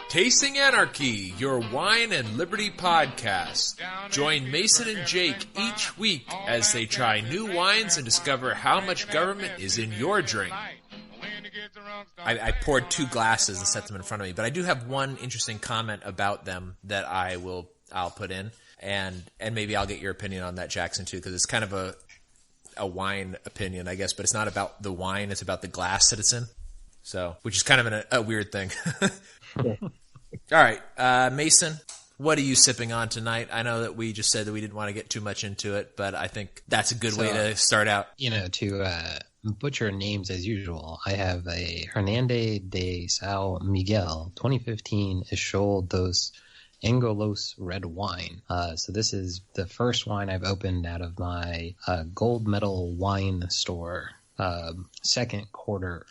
Tasting Anarchy, your wine and liberty podcast. Join Mason and Jake each week as they try new wines and discover how much government is in your drink. I poured 2 glasses and set them in front of me, but I do have one interesting comment about them that I'll put in, and maybe I'll get your opinion on that, Jackson, too, because it's kind of a wine opinion, I guess, but it's not about the wine, it's about the glass that it's in. So, which is kind of a weird thing. All right, Mason, what are you sipping on tonight? I know that we just said that we didn't want to get too much into it, but I think that's a good way to start out. To butcher names as usual, I have a Hernande de São Miguel 2015 Echol dos Angolos red wine. So this is the first wine I've opened out of my gold medal wine store. Second quarter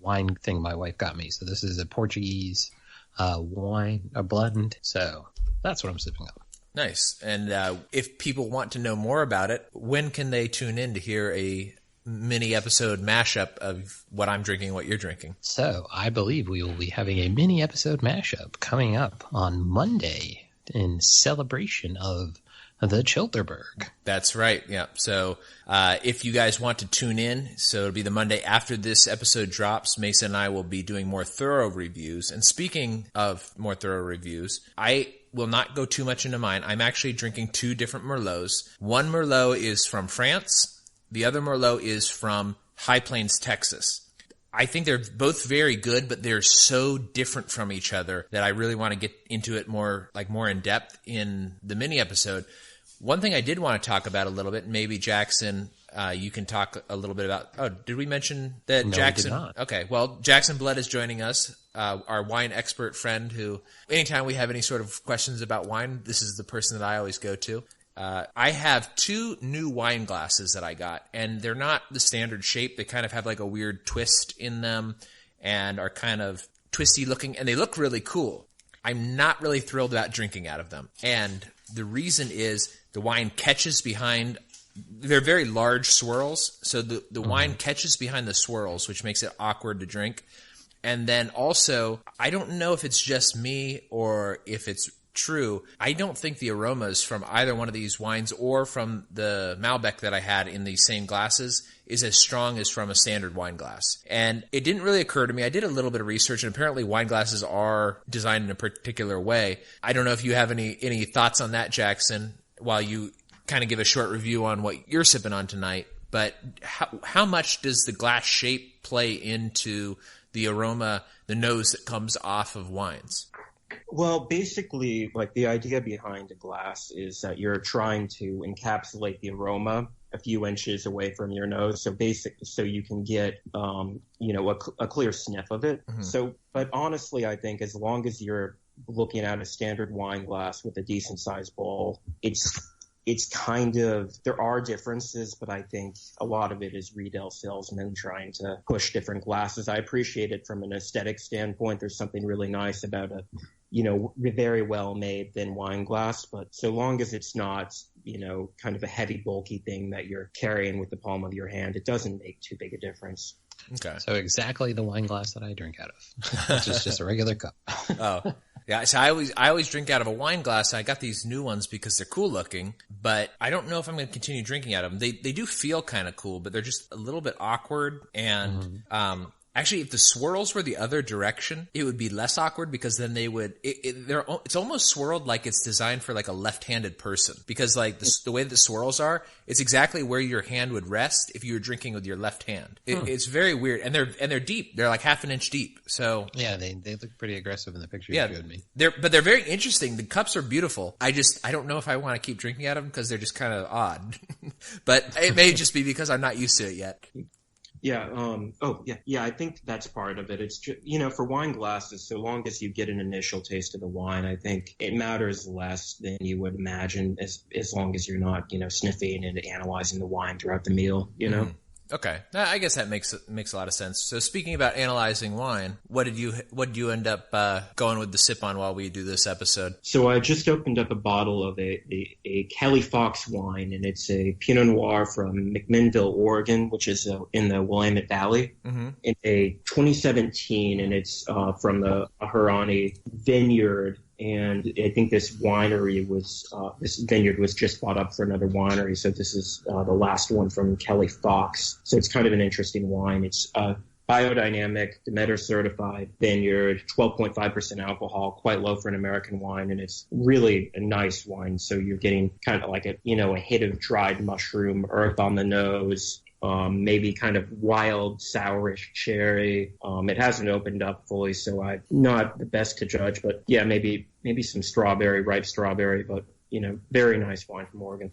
wine thing my wife got me. So this is a Portuguese wine, a blend. So that's what I'm sipping on. Nice. And if people want to know more about it, when can they tune in to hear a mini episode mashup of what I'm drinking and what you're drinking? So I believe we will be having a mini episode mashup coming up on Monday in celebration of the Childerberg. That's right. Yeah. So if you guys want to tune in, so it'll be the Monday after this episode drops, Mason and I will be doing more thorough reviews. And speaking of more thorough reviews, I will not go too much into mine. I'm actually drinking 2 different Merlots. One Merlot is from France. The other Merlot is from High Plains, Texas. I think they're both very good, but they're so different from each other that I really want to get into it more in depth in the mini episode. One thing I did want to talk about a little bit, maybe Jackson, you can talk a little bit about. Oh, did we mention that No, Jackson? we did not. Okay, well, Jackson Blood is joining us, our wine expert friend who, anytime we have any sort of questions about wine, this is the person that I always go to. I have 2 new wine glasses that I got, and they're not the standard shape. They kind of have like a weird twist in them and are kind of twisty looking, and they look really cool. I'm not really thrilled about drinking out of them. And the reason is the wine catches behind, they're very large swirls. So the wine catches behind the swirls, which makes it awkward to drink. And then also, I don't know if it's just me or if it's true, I don't think the aromas from either one of these wines or from the Malbec that I had in these same glasses is as strong as from a standard wine glass. And it didn't really occur to me. I did a little bit of research, and apparently wine glasses are designed in a particular way. I don't know if you have any thoughts on that, Jackson, while you kind of give a short review on what you're sipping on tonight. But how much does the glass shape play into the aroma, the nose that comes off of wines? Well, basically, like the idea behind a glass is that you're trying to encapsulate the aroma a few inches away from your nose, so you can get a clear sniff of it. Mm-hmm. So, but honestly, I think as long as you're looking at a standard wine glass with a decent sized bowl, it's kind of, there are differences, but I think a lot of it is retail salesmen trying to push different glasses. I appreciate it from an aesthetic standpoint. There's something really nice about a very well made thin wine glass, but so long as it's not, kind of a heavy, bulky thing that you're carrying with the palm of your hand, it doesn't make too big a difference. Okay. So exactly the wine glass that I drink out of, which is just a regular cup. Oh, yeah. So I always drink out of a wine glass. I got these new ones because they're cool looking, but I don't know if I'm going to continue drinking out of them. They do feel kind of cool, but they're just a little bit awkward. And actually, if the swirls were the other direction, it would be less awkward because then they would. It's almost swirled like it's designed for like a left-handed person because like the way that the swirls are, it's exactly where your hand would rest if you were drinking with your left hand. It's very weird, and they're deep. They're like half an inch deep. So yeah, they look pretty aggressive in the picture you showed me. They're very interesting. The cups are beautiful. I don't know if I want to keep drinking out of them because they're just kind of odd. But it may just be because I'm not used to it yet. Yeah. Yeah. I think that's part of it. It's just, for wine glasses, so long as you get an initial taste of the wine, I think it matters less than you would imagine as long as you're not, sniffing and analyzing the wine throughout the meal, Okay, I guess that makes a lot of sense. So speaking about analyzing wine, what did you end up going with the sip on while we do this episode? So I just opened up a bottle of a Kelly Fox wine, and it's a Pinot Noir from McMinnville, Oregon, which is in the Willamette Valley. Mm-hmm. It's a 2017, and it's from the Aharani vineyard. And I think this vineyard was just bought up for another winery. So this is the last one from Kelly Fox. So it's kind of an interesting wine. It's biodynamic, Demeter certified vineyard, 12.5% alcohol, quite low for an American wine. And it's really a nice wine. So you're getting kind of like a hit of dried mushroom, earth on the nose. Maybe kind of wild, sourish cherry. It hasn't opened up fully, so I'm not the best to judge. But yeah, maybe some ripe strawberry. But very nice wine from Oregon.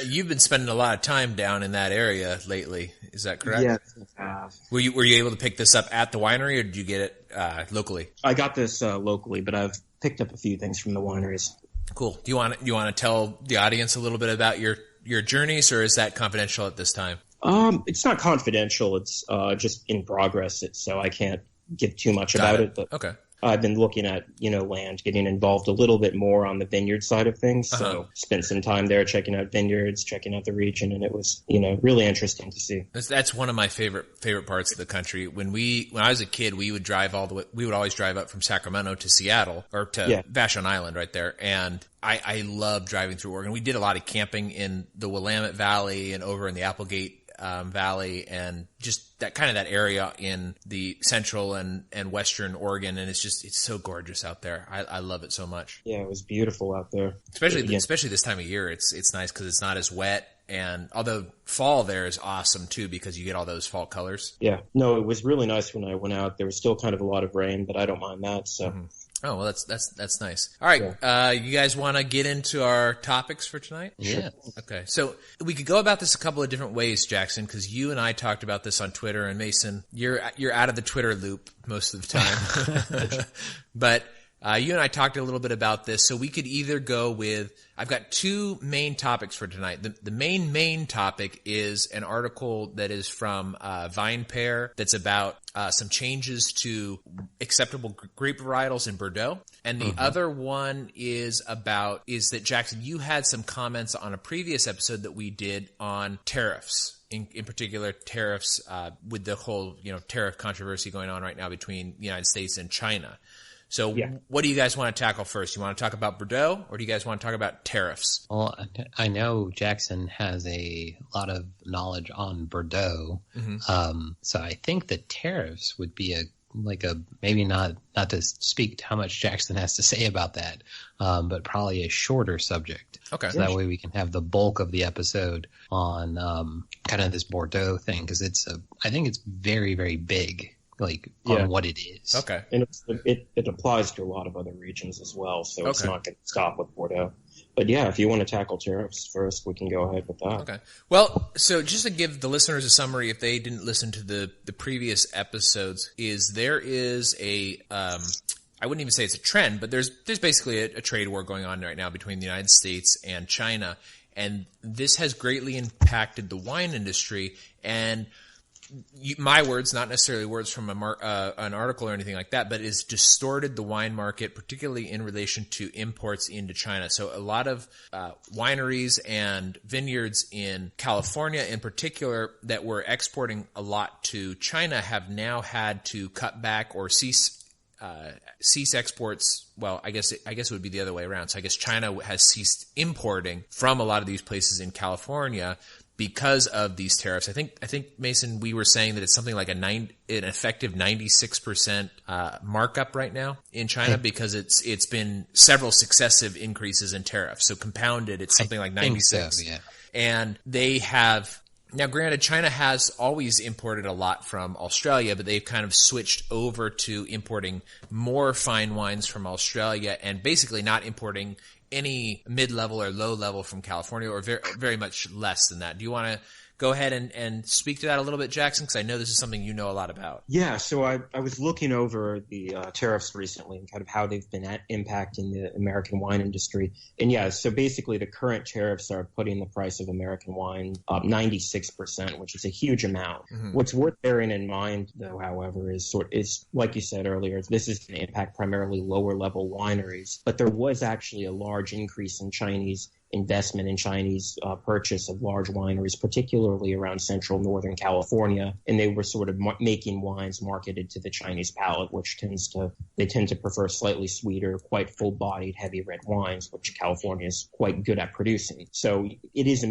You've been spending a lot of time down in that area lately. Is that correct? Yes, I have. Were you able to pick this up at the winery, or did you get it locally? I got this locally, but I've picked up a few things from the wineries. Cool. Do you want to tell the audience a little bit about your journeys, or is that confidential at this time? It's not confidential. It's just in progress. So I can't give too much about it. But okay. I've been looking at, land, getting involved a little bit more on the vineyard side of things. So spent some time there checking out vineyards, checking out the region, and it was, really interesting to see. That's one of my favorite parts of the country. When I was a kid, we would drive we would always drive up from Sacramento to Seattle or to Vashon Island right there. And I love driving through Oregon. We did a lot of camping in the Willamette Valley and over in the Applegate Valley, and just that area in the central and western Oregon, and it's so gorgeous out there. I love it so much. Yeah, it was beautiful out there. Especially this time of year, it's nice because it's not as wet. And although fall there is awesome too, because you get all those fall colors. Yeah, no, it was really nice when I went out. There was still kind of a lot of rain, but I don't mind that. So. Mm-hmm. Oh, well, that's nice. All right. Yeah. You guys want to get into our topics for tonight? Yeah. Okay. So we could go about this a couple of different ways, Jackson, because you and I talked about this on Twitter, and Mason, you're out of the Twitter loop most of the time. But you and I talked a little bit about this, so we could either go with, I've got two main topics for tonight. The main topic is an article that is from VinePair that's about some changes to acceptable grape varietals in Bordeaux. And the other one is that, Jackson, you had some comments on a previous episode that we did on tariffs. In particular, tariffs with the whole tariff controversy going on right now between the United States and China. So what do you guys want to tackle first? You want to talk about Bordeaux, or do you guys want to talk about tariffs? Well, I know Jackson has a lot of knowledge on Bordeaux. Mm-hmm. So I think the tariffs would be maybe not to speak to how much Jackson has to say about that, but probably a shorter subject. Okay. So that way we can have the bulk of the episode on kind of this Bordeaux thing, because I think it's very, very big. On what it is. Okay. And it applies to a lot of other regions as well, so it's not going to stop with Bordeaux. But yeah, if you want to tackle tariffs first, we can go ahead with that. Okay. Well, so just to give the listeners a summary, if they didn't listen to the previous episodes, there is a I wouldn't even say it's a trend, but there's basically a trade war going on right now between the United States and China, and this has greatly impacted the wine industry. And my words, not necessarily words from an article or anything like that, but is distorted the wine market, particularly in relation to imports into China. So a lot of wineries and vineyards in California in particular that were exporting a lot to China have now had to cut back or cease exports. Well, I guess it would be the other way around. So I guess China has ceased importing from a lot of these places in California because of these tariffs. I think Mason, we were saying that it's something like an effective 96% markup right now in China, because it's been several successive increases in tariffs. So compounded, it's something like 96. So, yeah. And they have. Now, granted, China has always imported a lot from Australia, but they've kind of switched over to importing more fine wines from Australia and basically not importing any mid-level or low-level from California, or very, very much less than that. Do you want to go ahead and speak to that a little bit, Jackson? Because I know this is something you know a lot about. Yeah, so I was looking over the tariffs recently and kind of how they've been impacting the American wine industry. And yeah, so basically the current tariffs are putting the price of American wine up 96%, which is a huge amount. Mm-hmm. What's worth bearing in mind, though, however, is like you said earlier, this is going to impact primarily lower level wineries. But there was actually a large increase in Chinese investment in Chinese purchase of large wineries, particularly around central northern California, and they were sort of making wines marketed to the Chinese palate, which they tend to prefer slightly sweeter, quite full-bodied, heavy red wines, which California is quite good at producing. So it's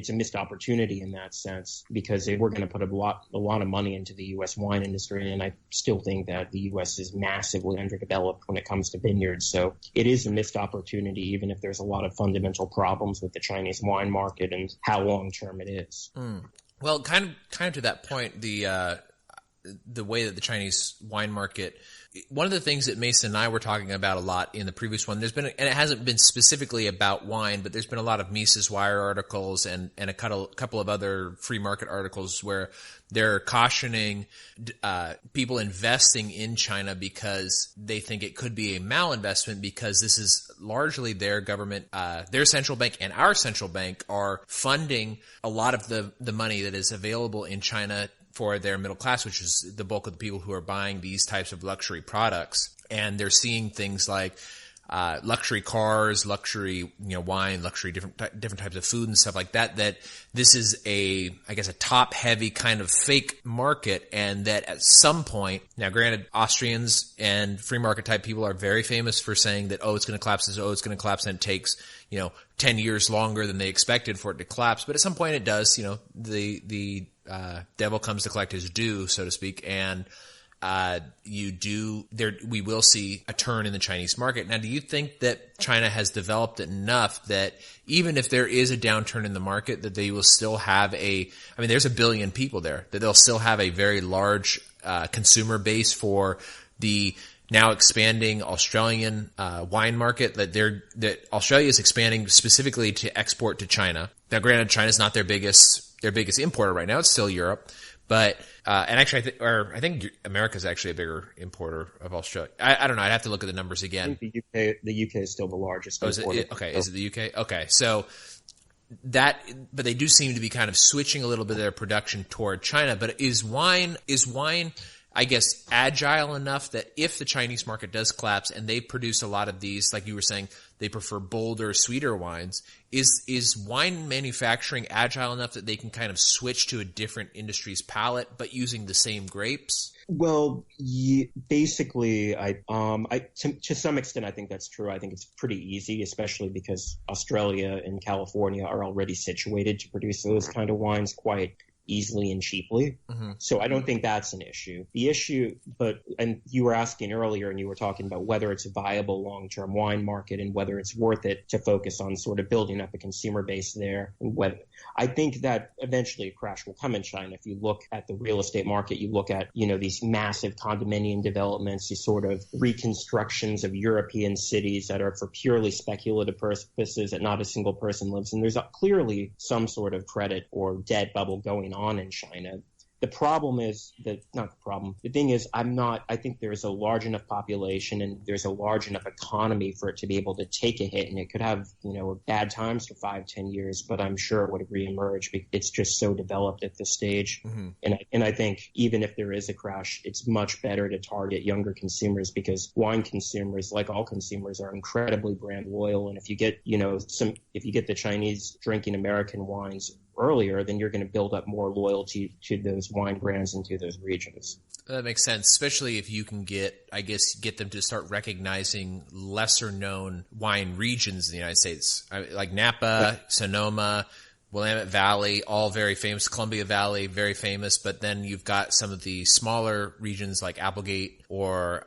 a missed opportunity in that sense, because they were going to put a lot of money into the U.S. wine industry, and I still think that the U.S. is massively underdeveloped when it comes to vineyards. So it is a missed opportunity, even if there's a lot of fundamental problems with the Chinese wine market and how long-term it is. Well, kind of to that point, the way that the Chinese wine market, one of the things that Mason and I were talking about a lot in the previous one, and it hasn't been specifically about wine, but there's been a lot of Mises Wire articles and a couple of other free market articles where they're cautioning people investing in China because they think it could be a malinvestment, because this is largely their government, their central bank and our central bank are funding a lot of the money that is available in China for their middle class, which is the bulk of the people who are buying these types of luxury products. And they're seeing things like luxury cars, luxury wine, luxury different types of food and stuff like that. That this is a top heavy kind of fake market, and that at some point, now granted, Austrians and free market type people are very famous for saying that it's going to collapse, it's going to collapse, and it takes 10 years longer than they expected for it to collapse. But at some point it does. The devil comes to collect his due, so to speak, and we will see a turn in the Chinese market. Now, do you think that China has developed enough that even if there is a downturn in the market, that they will still have there's 1 billion people there, that they'll still have a very large consumer base for the now expanding Australian wine market, that Australia is expanding specifically to export to China. Now, granted, China's not their biggest importer right now; it's still Europe. But and actually, I think America's actually a bigger importer of Australia. I don't know. I'd have to look at the numbers again. I think the UK is still the largest importer. Is it the UK? Okay, so but they do seem to be kind of switching a little bit of their production toward China. But is wine, I guess, agile enough that if the Chinese market does collapse and they produce a lot of these, like you were saying, they prefer bolder, sweeter wines, is wine manufacturing agile enough that they can kind of switch to a different industry's palate, but using the same grapes? Well, basically, to some extent, I think that's true. I think it's pretty easy, especially because Australia and California are already situated to produce those kind of wines quite easily and cheaply. Mm-hmm. So I don't think that's an issue. The issue, and you were asking earlier, and you were talking about whether it's a viable long-term wine market and whether it's worth it to focus on sort of building up a consumer base there. And I think that eventually a crash will come in China. If you look at the real estate market, you look at, these massive condominium developments, these sort of reconstructions of European cities that are for purely speculative purposes that not a single person lives in. There's clearly some sort of credit or debt bubble going on in China. The problem is the thing is, I think there's a large enough population and there's a large enough economy for it to be able to take a hit, and it could have, bad times for 5-10 years, but I'm sure it would reemerge. It's just so developed at this stage. Mm-hmm. And I think even if there is a crash, it's much better to target younger consumers, because wine consumers, like all consumers, are incredibly brand loyal. And if you get, if you get the Chinese drinking American wines earlier, then you're going to build up more loyalty to those wine brands and to those regions. That makes sense, especially if you can get them to start recognizing lesser known wine regions in the United States, like Napa, Sonoma, Willamette Valley, all very famous. Columbia Valley, very famous. But then you've got some of the smaller regions like Applegate, or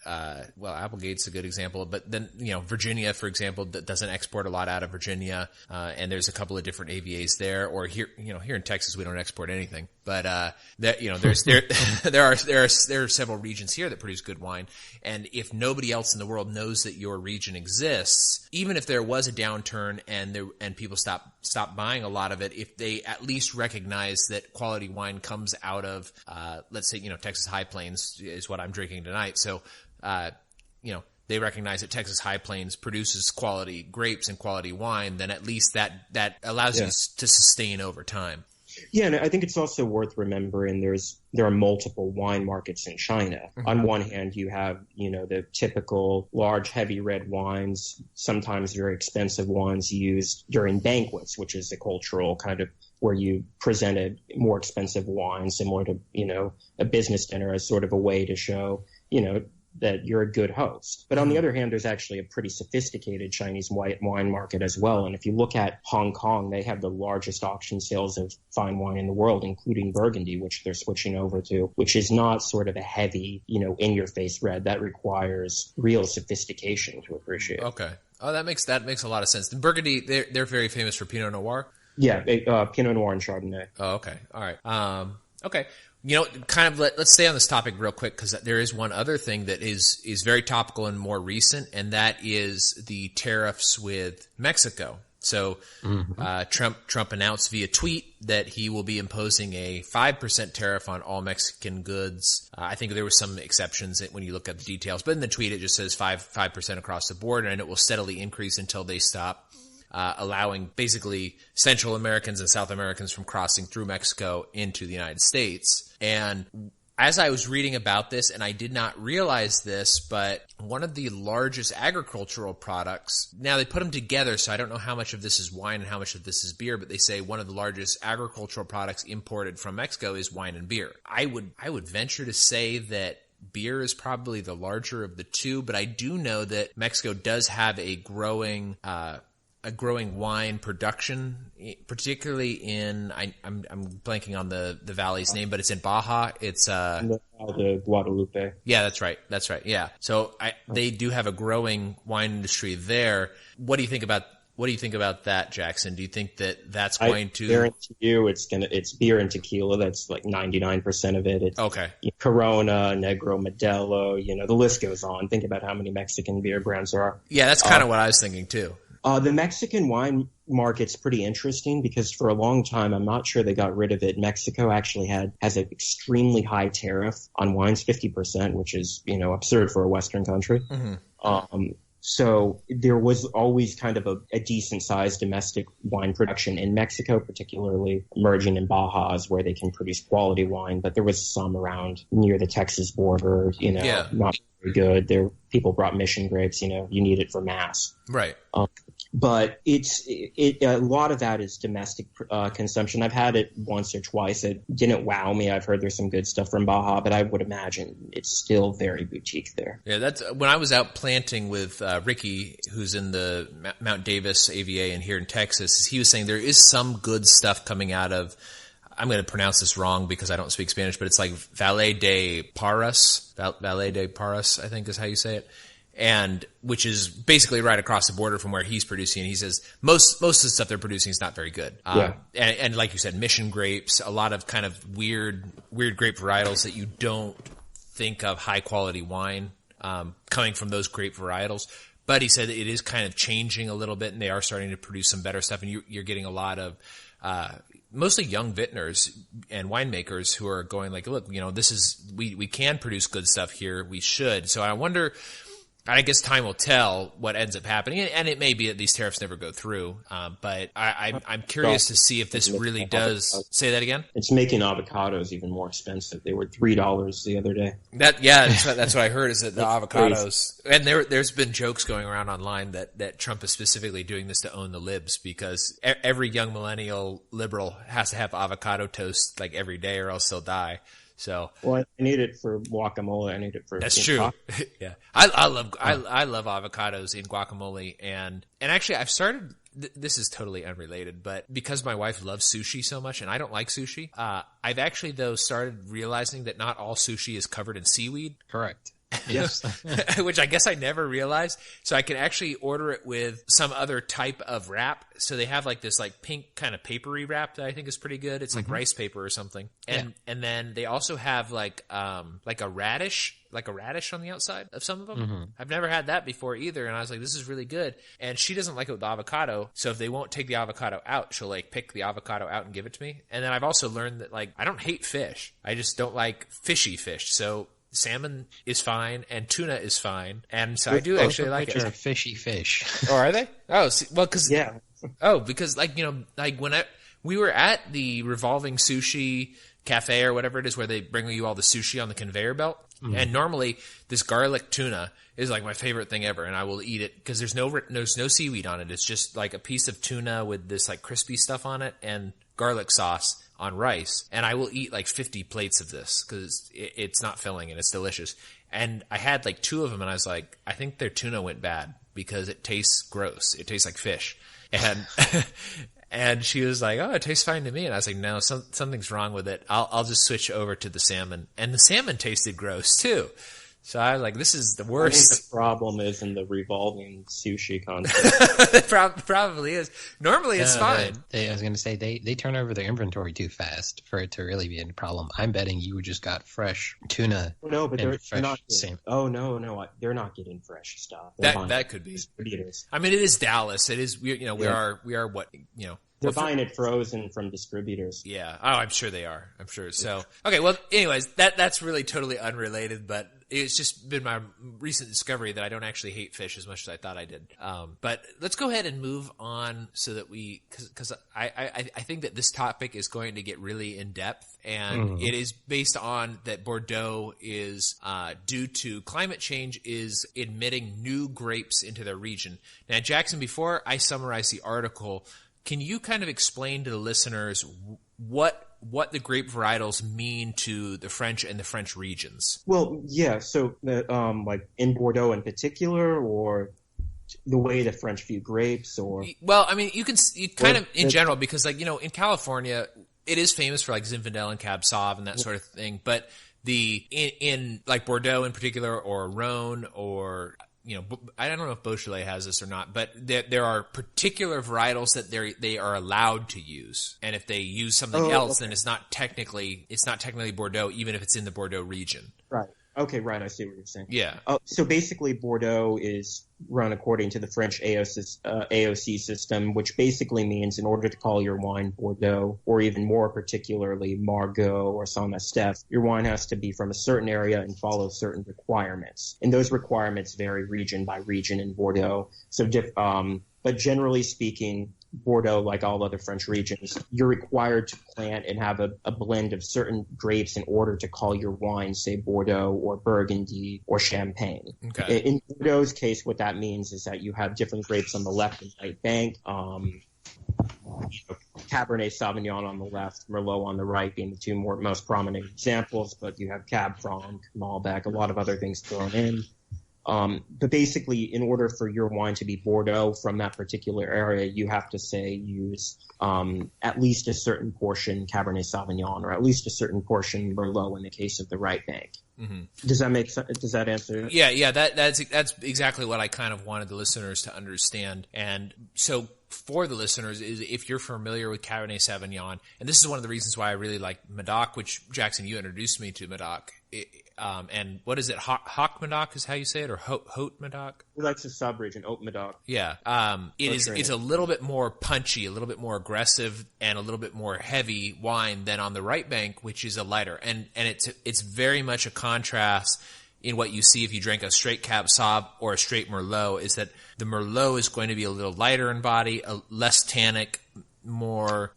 Applegate's a good example. But then Virginia, for example, that doesn't export a lot out of Virginia, and there's a couple of different AVAs there. Or here in Texas, we don't export anything. But there are several regions here that produce good wine, and if nobody else in the world knows that your region exists, even if there was a downturn and people stop buying a lot of it, if they at least recognize that quality wine comes out of, let's say, Texas High Plains is what I'm drinking tonight. So, they recognize that Texas High Plains produces quality grapes and quality wine, then at least that allows you to sustain over time. Yeah, and I think it's also worth remembering there are multiple wine markets in China. Mm-hmm. On one hand, you have, the typical large, heavy red wines, sometimes very expensive wines used during banquets, which is a cultural kind of where you presented more expensive wine, similar to, a business dinner as sort of a way to show, that you're a good host. But on the other hand, there's actually a pretty sophisticated Chinese wine market as well. And if you look at Hong Kong, they have the largest auction sales of fine wine in the world, including Burgundy, which they're switching over to, which is not sort of a heavy, in-your-face red. That requires real sophistication to appreciate. Okay. Oh, that makes a lot of sense. And Burgundy, they're very famous for Pinot Noir? Yeah, Pinot Noir and Chardonnay. Oh, okay. All right. Okay. Let's stay on this topic real quick, because there is one other thing that is very topical and more recent, and that is the tariffs with Mexico. So Trump announced via tweet that he will be imposing a 5% tariff on all Mexican goods. I think there were some exceptions when you look at the details, but in the tweet it just says 5% across the board, and it will steadily increase until they stop allowing basically Central Americans and South Americans from crossing through Mexico into the United States. And as I was reading about this, and I did not realize this, but one of the largest agricultural products, now they put them together, so I don't know how much of this is wine and how much of this is beer, but they say one of the largest agricultural products imported from Mexico is wine and beer. I would venture to say that beer is probably the larger of the two, but I do know that Mexico does have a growing wine production, particularly in I'm blanking on the valley's name, but it's in Baja. It's the Guadalupe. Yeah, that's right. Yeah. So they do have a growing wine industry there. What do you think about that, Jackson? Do you think that that's going to? I guarantee you, it's beer and tequila. That's like 99% of it. It's okay. Corona, Negro, Modelo. The list goes on. Think about how many Mexican beer brands there are. Yeah, that's kind of what I was thinking too. The Mexican wine market's pretty interesting because for a long time, I'm not sure they got rid of it. Mexico actually has an extremely high tariff on wines, 50%, which is, absurd for a Western country. Mm-hmm. So there was always kind of a decent sized domestic wine production in Mexico, particularly emerging in Bajas where they can produce quality wine. But there was some around near the Texas border, not very good. People brought mission grapes, you need it for mass. Right. But a lot of that is domestic consumption. I've had it once or twice. It didn't wow me. I've heard there's some good stuff from Baja, but I would imagine it's still very boutique there. Yeah, that's when I was out planting with Ricky, who's in the Mount Davis AVA and here in Texas. He was saying there is some good stuff coming out of. I'm going to pronounce this wrong because I don't speak Spanish, but it's like Valle de Parras, I think is how you say it. And which is basically right across the border from where he's producing. And he says most of the stuff they're producing is not very good. And like you said, mission grapes, a lot of kind of weird grape varietals that you don't think of high quality wine coming from those grape varietals. But he said it is kind of changing a little bit, and they are starting to produce some better stuff. And you're getting a lot of mostly young vintners and winemakers who are going like, look, this is we can produce good stuff here. We should. So I wonder. I guess time will tell what ends up happening, and it may be that these tariffs never go through. But I'm curious to see if this really does. Say that again. It's making avocados even more expensive. They were $3 the other day. That's what I heard. Is that the avocados? And there's been jokes going around online that Trump is specifically doing this to own the libs because every young millennial liberal has to have avocado toast like every day, or else they'll die. So I need it for guacamole. I need it for that's true. Yeah, I love avocados in guacamole, and actually I've started. This is totally unrelated, but because my wife loves sushi so much, and I don't like sushi, I've actually though started realizing that not all sushi is covered in seaweed. Correct. Yes. which I guess I never realized. So I can actually order it with some other type of wrap. So they have like this like pink kind of papery wrap that I think is pretty good. It's like rice paper or something. And then they also have like a radish on the outside of some of them. I've never had that before either. And I was like, this is really good. And she doesn't like it with avocado. So if they won't take the avocado out, she'll like pick the avocado out and give it to me. And then I've also learned that like, I don't hate fish. I just don't like fishy fish. So salmon is fine and tuna is fine. And so I do actually like it. Which are fishy fish. Oh, are they? Oh, see, well, cause, Yeah. because like, like when we were at the revolving sushi cafe or whatever it is where they bring you all the sushi on the conveyor belt. And normally this garlic tuna is like my favorite thing ever. And I will eat it because there's no seaweed on it. It's just like a piece of tuna with this like crispy stuff on it and garlic sauce on rice. And I will eat like 50 plates of this because it's not filling and it's delicious. And I had like 2 of them and I was like, I think their tuna went bad because it tastes gross. It tastes like fish. And and she was like, oh, it tastes fine to me. And I was like, no, something's wrong with it. I'll just switch over to the salmon. And the salmon tasted gross too. So I was like, this is the worst. I think the problem is in the revolving sushi concept. It probably is. Normally it's fine. I was going to say, they turn over their inventory too fast for it to really be a problem. I'm betting you just got fresh tuna. No, but they're not. Salmon. Oh, no. They're not getting fresh stuff. That could be. Distributors. I mean, it is Dallas. It is, we are what, They're buying it frozen from distributors. Yeah. Oh, I'm sure they are. I'm sure. So, okay. Well, anyways, that's really totally unrelated, but it's just been my recent discovery that I don't actually hate fish as much as I thought I did. But let's go ahead and move on so that because I think that this topic is going to get really in depth, and it is based on that Bordeaux is, due to climate change, is admitting new grapes into their region. Now, Jackson, before I summarize the article, can you kind of explain to the listeners what the grape varietals mean to the French and the French regions? Well, yeah. So, like in Bordeaux in particular, or the way the French view grapes, or well, I mean, you kind of in general, because like in California, it is famous for like Zinfandel and Cab Sauv and that sort of thing. But in like Bordeaux in particular, or Rhone, or I don't know if Beaujolais has this or not, but there are particular varietals that they are allowed to use, and if they use something else, then it's not technically Bordeaux, even if it's in the Bordeaux region. Right. Okay, right. I see what you're saying. Yeah. So basically, Bordeaux is run according to the French AOC system, which basically means in order to call your wine Bordeaux, or even more particularly Margaux or Saint-Estèphe, your wine has to be from a certain area and follow certain requirements. And those requirements vary region by region in Bordeaux. So, but generally speaking, Bordeaux, like all other French regions, you're required to plant and have a blend of certain grapes in order to call your wine, say, Bordeaux or Burgundy or Champagne. Okay. In Bordeaux's case, what that means is that you have different grapes on the left and right bank, Cabernet Sauvignon on the left, Merlot on the right being the two most prominent examples, but you have Cab Franc, Malbec, a lot of other things thrown in. But basically, in order for your wine to be Bordeaux from that particular area, you have to use at least a certain portion Cabernet Sauvignon, or at least a certain portion Merlot in the case of the right bank. Mm-hmm. Does that make sense? Does that answer? Yeah. That's exactly what I kind of wanted the listeners to understand. And so for the listeners, is if you're familiar with Cabernet Sauvignon, and this is one of the reasons why I really like Medoc, which Jackson, you introduced me to Medoc. And what is it? Hock Medoc is how you say it, or Haute Medoc? That's the sub-region, Haute Medoc. Yeah. It's a little bit more punchy, a little bit more aggressive, and a little bit more heavy wine than on the right bank, which is a lighter. And it's very much a contrast in what you see if you drink a straight Cab Sauv or a straight Merlot, is that the Merlot is going to be a little lighter in body, less tannic, more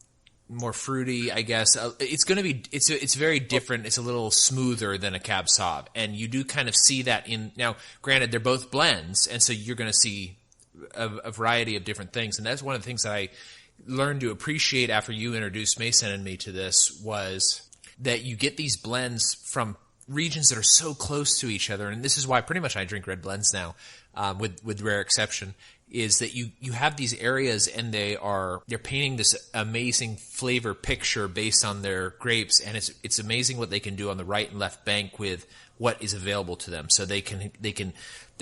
fruity, I guess. It's going to be, it's very different. It's a little smoother than a Cab Sauv. And you do kind of see that now, granted, they're both blends, and so you're going to see a variety of different things. And that's one of the things that I learned to appreciate after you introduced Mason and me to this, was that you get these blends from regions that are so close to each other. And this is why pretty much I drink red blends now, with rare exception. is that you have these areas and they're painting this amazing flavor picture based on their grapes, and it's amazing what they can do on the right and left bank with what is available to them. So they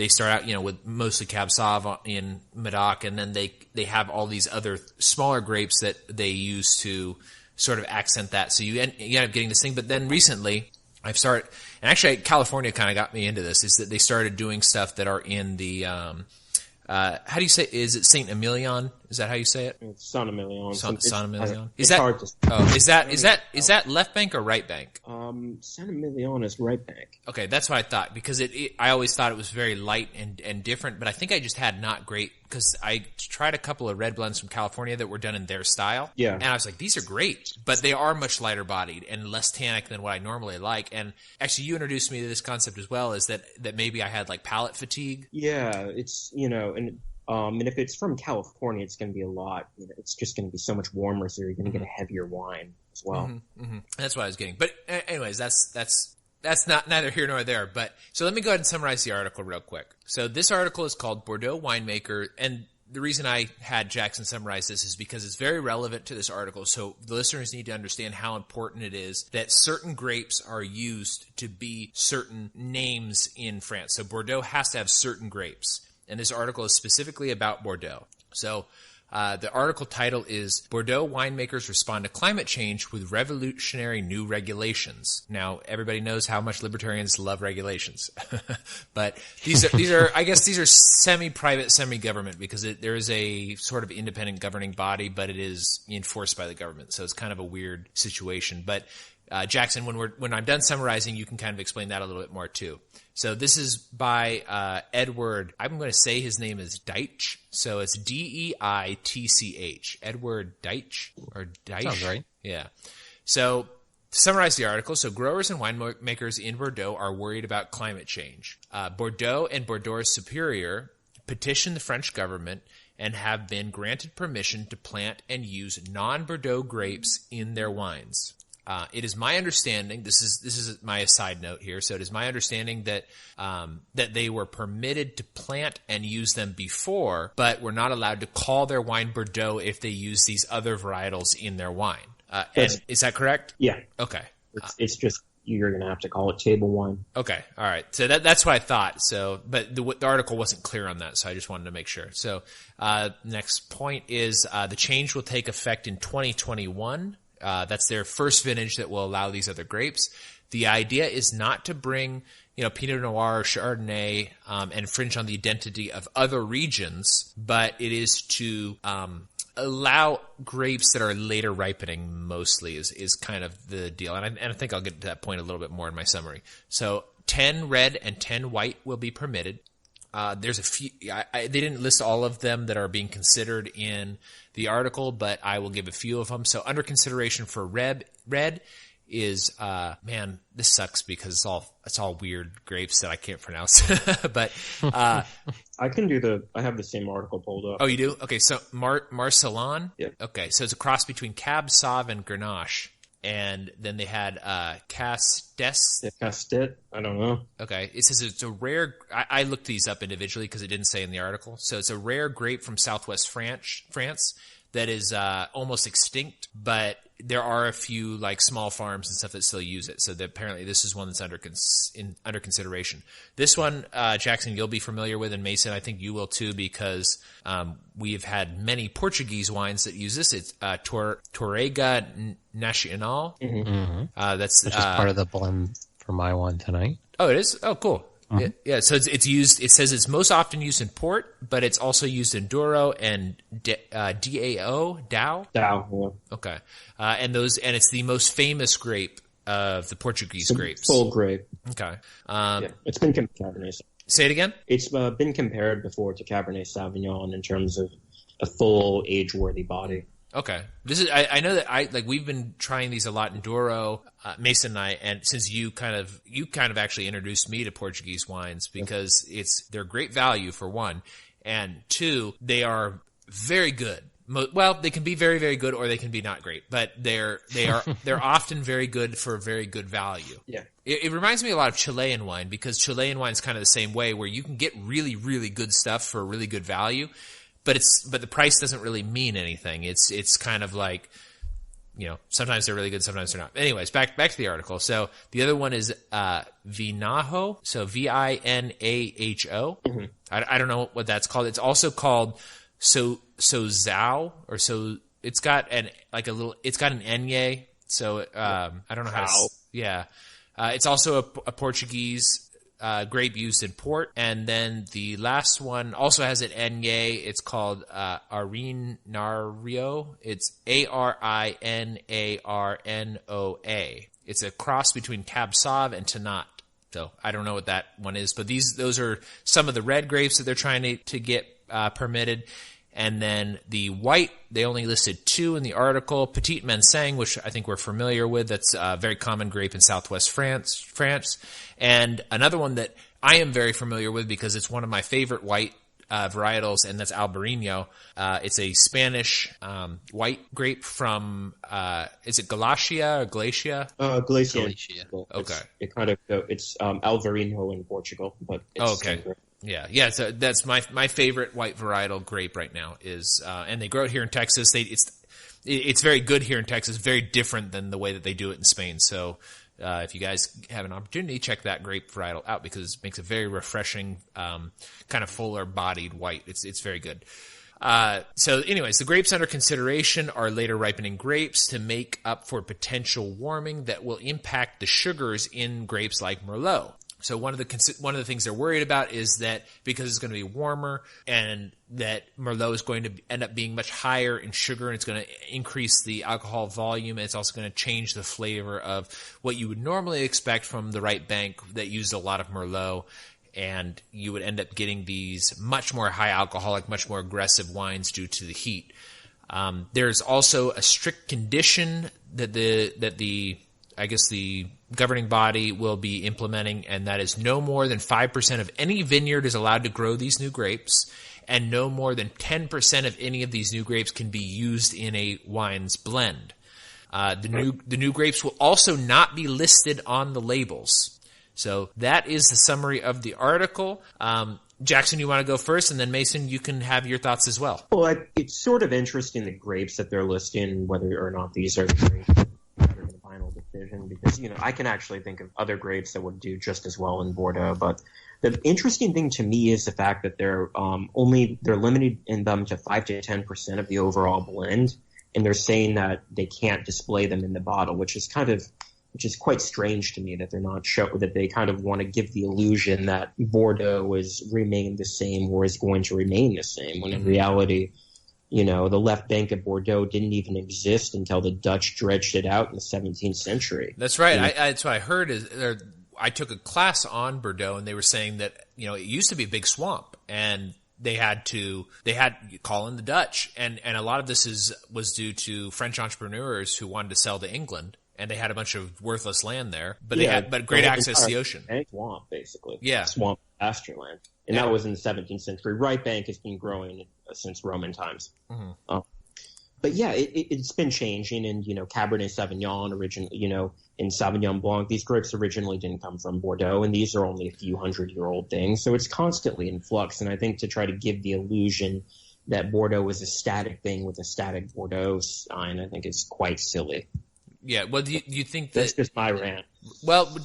start out, with mostly Cab Sauv in Medoc, and then they have all these other smaller grapes that they use to sort of accent that. So you end up getting this thing. But then recently and actually California kind of got me into this, is that they started doing stuff that are in the, how do you say, is it Saint Emilion? Is that how you say it? It's Saint Emilion. Saint Emilion. It's hard to say. Is that left bank or right bank? Saint Emilion is right bank. Okay, that's what I thought, because I always thought it was very light and different, but I think I just had not great, because I tried a couple of red blends from California that were done in their style. Yeah. And I was like, these are great, but they are much lighter bodied and less tannic than what I normally like. And actually, you introduced me to this concept as well, is that maybe I had like palate fatigue. Yeah, it's, and if it's from California, it's going to be a lot. It's just going to be so much warmer, so you're going to get a heavier wine as well. Mm-hmm, mm-hmm. That's what I was getting. But anyways, that's not neither here nor there. But so let me go ahead and summarize the article real quick. So this article is called Bordeaux Winemaker, and the reason I had Jackson summarize this is because it's very relevant to this article. So the listeners need to understand how important it is that certain grapes are used to be certain names in France. So Bordeaux has to have certain grapes. And this article is specifically about Bordeaux. So the article title is Bordeaux Winemakers Respond to Climate Change with Revolutionary New Regulations. Now, everybody knows how much libertarians love regulations. But these are I guess these are semi-private, semi-government, because there is a sort of independent governing body, but it is enforced by the government. So it's kind of a weird situation. But Jackson, when I'm done summarizing, you can kind of explain that a little bit more too. So this is by Edward. I'm going to say his name is Deitch. So it's Deitch. Edward Deitch or Deitch. Sounds right. Yeah. So to summarize the article, so growers and winemakers in Bordeaux are worried about climate change. Bordeaux and Bordeaux's superior petitioned the French government and have been granted permission to plant and use non-Bordeaux grapes in their wines. It is my understanding, this is my side note here, so it is my understanding that they were permitted to plant and use them before, but were not allowed to call their wine Bordeaux if they use these other varietals in their wine. And is that correct? Yeah. Okay. It's just, you're going to have to call it table wine. Okay. All right. So that's what I thought. So, but the article wasn't clear on that, so I just wanted to make sure. So, next point is, the change will take effect in 2021. That's their first vintage that will allow these other grapes. The idea is not to bring, Pinot Noir or Chardonnay, and infringe on the identity of other regions, but it is to, allow grapes that are later ripening mostly is kind of the deal. And I think I'll get to that point a little bit more in my summary. So 10 red and 10 white will be permitted. There's a few, they didn't list all of them that are being considered in the article, but I will give a few of them. So under consideration for red is, man, this sucks because it's all weird grapes that I can't pronounce, but, I have the same article pulled up. Oh, you do? Okay. So Marcelon. Yeah. Okay. So it's a cross between Cab Sauv and Grenache. And then they had Castes. Yeah, Castet. I don't know. Okay. It says it's a rare. I looked these up individually because it didn't say in the article. So it's a rare grape from southwest France that is almost extinct, but there are a few like small farms and stuff that still use it. So apparently this is one that's under consideration. This one, Jackson, you'll be familiar with, and Mason, I think you will too, because we've had many Portuguese wines that use this. It's Torrega Nacional. Mm-hmm. That's which is part of the blend for my one tonight. Oh, it is? Oh, cool. Mm-hmm. Yeah, so it's used. It says it's most often used in port, but it's also used in Douro and DAO. DAO, yeah. Okay, and it's the most famous grape of the Portuguese grapes. Full grape. Okay. Yeah, it's been Cabernet. Say it again. It's been compared before to Cabernet Sauvignon in terms of a full age-worthy body. Okay. This is, I know that we've been trying these a lot in Douro, Mason and I, and since you kind of actually introduced me to Portuguese wines because they're great value for one, and two, they are very good. Well, they can be very, very good, or they can be not great, but they're often very good for very good value. Yeah. It reminds me a lot of Chilean wine, because Chilean wine is kind of the same way, where you can get really, really good stuff for really good value, but the price doesn't really mean anything. It's kind of like, sometimes they're really good, sometimes they're not. Anyways, back to the article. So the other one is Vinaho, so Vinaho. Mm-hmm. I don't know what that's called. It's also called Sozao, or so. It's got an enye. So I don't know how. It's also a Portuguese grape used in port, and then the last one also has an enye. It's called Arinario. It's Arinarnoa. It's a cross between Cab Sauv and Tannat. So I don't know what that one is, but those are some of the red grapes that they're trying to get permitted. And then the white, they only listed 2 in the article. Petit Manseng, which I think we're familiar with. That's a very common grape in southwest France. And another one that I am very familiar with because it's one of my favorite white varietals, and that's Albarino. It's a Spanish white grape from, is it Galicia or Galicia? Galicia. Okay. It's Albarino in Portugal, but it's okay. Yeah. So that's my favorite white varietal grape right now is, and they grow it here in Texas. It's very good here in Texas, very different than the way that they do it in Spain. So, if you guys have an opportunity, check that grape varietal out because it makes a very refreshing, kind of fuller bodied white. It's very good. So anyways, the grapes under consideration are later ripening grapes to make up for potential warming that will impact the sugars in grapes like Merlot. So one of the things they're worried about is that because it's going to be warmer and that Merlot is going to end up being much higher in sugar, and it's going to increase the alcohol volume, and it's also going to change the flavor of what you would normally expect from the right bank that used a lot of Merlot, and you would end up getting these much more high alcoholic, much more aggressive wines due to the heat. There's also a strict condition that the governing body will be implementing, and that is no more than 5% of any vineyard is allowed to grow these new grapes, and no more than 10% of any of these new grapes can be used in a wine's blend. The new grapes will also not be listed on the labels. So that is the summary of the article. Jackson, you want to go first, and then Mason, you can have your thoughts as well. Well, it's sort of interesting, the grapes that they're listing, whether or not these are the grapes that are in the final decision, because, I can actually think of other grapes that would do just as well in Bordeaux. But the interesting thing to me is the fact that they're limited in them to 5 to 10% of the overall blend, and they're saying that they can't display them in the bottle, which is quite strange to me that they're not that they kind of want to give the illusion that Bordeaux is remained the same or is going to remain the same, when in reality, the left bank of Bordeaux didn't even exist until the Dutch dredged it out in the 17th century. That's right. That's what I heard. I took a class on Bordeaux, and they were saying that it used to be a big swamp, and they had to call in the Dutch, and a lot of this was due to French entrepreneurs who wanted to sell to England. And they had a bunch of worthless land there, but they had great access to the ocean. Swamp, basically. Yeah. Swamp pasture land. And that was in the 17th century. Right bank has been growing since Roman times. Mm-hmm. But yeah, it's been changing. And, Cabernet Sauvignon originally, in Sauvignon Blanc, these grapes originally didn't come from Bordeaux, and these are only a few 100-year-old things. So it's constantly in flux. And I think to try to give the illusion that Bordeaux is a static thing with a static Bordeaux sign, I think is quite silly. Yeah, well, do you think that... That's just my rant. Well,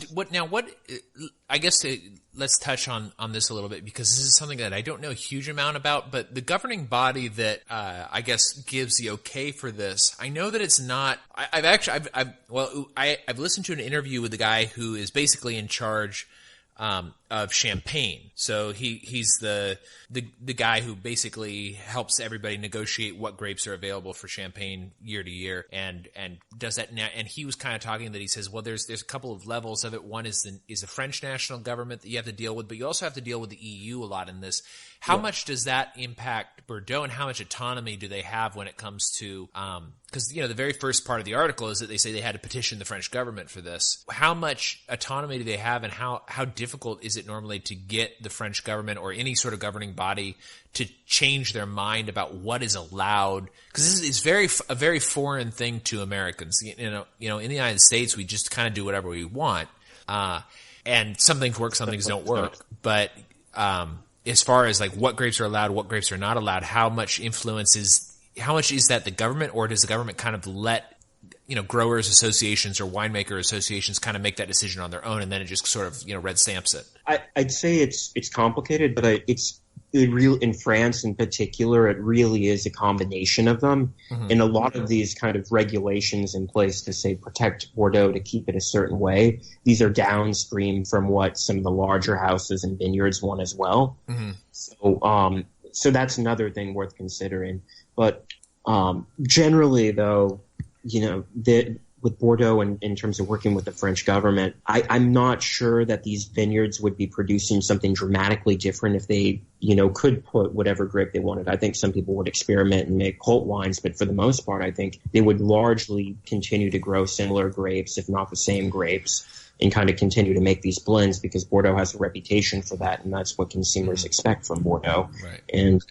I guess let's touch on this a little bit, because this is something that I don't know a huge amount about, but the governing body that I guess gives the okay for this, I know that it's not... I've listened to an interview with the guy who is basically in charge of Champagne. So he's the guy who basically helps everybody negotiate what grapes are available for Champagne year to year, and does that now. And he was kind of talking that he says, well, there's a couple of levels of it. One is the French national government that you have to deal with, but you also have to deal with the EU a lot in this. How much does that impact Bordeaux, and how much autonomy do they have when it comes to, because, the very first part of the article is that they say they had to petition the French government for this. How much autonomy do they have, and how difficult is it normally to get the the French government or any sort of governing body to change their mind about what is allowed? Because this is a very foreign thing to Americans. In the United States, we just kind of do whatever we want, and some things work, some things don't work. But as far as like what grapes are allowed, what grapes are not allowed, how much is that the government, or does the government kind of let growers associations or winemaker associations kind of make that decision on their own, and then it just sort of red stamps it? I'd say it's complicated, but in France in particular, it really is a combination of them. Mm-hmm. And a lot of these kind of regulations in place to say protect Bordeaux, to keep it a certain way, these are downstream from what some of the larger houses and vineyards want as well. Mm-hmm. So that's another thing worth considering. But generally, though, with Bordeaux in terms of working with the French government, I'm not sure that these vineyards would be producing something dramatically different if they, could put whatever grape they wanted. I think some people would experiment and make cult wines, but for the most part, I think they would largely continue to grow similar grapes, if not the same grapes, and kind of continue to make these blends because Bordeaux has a reputation for that, and that's what consumers expect from Bordeaux. Right. And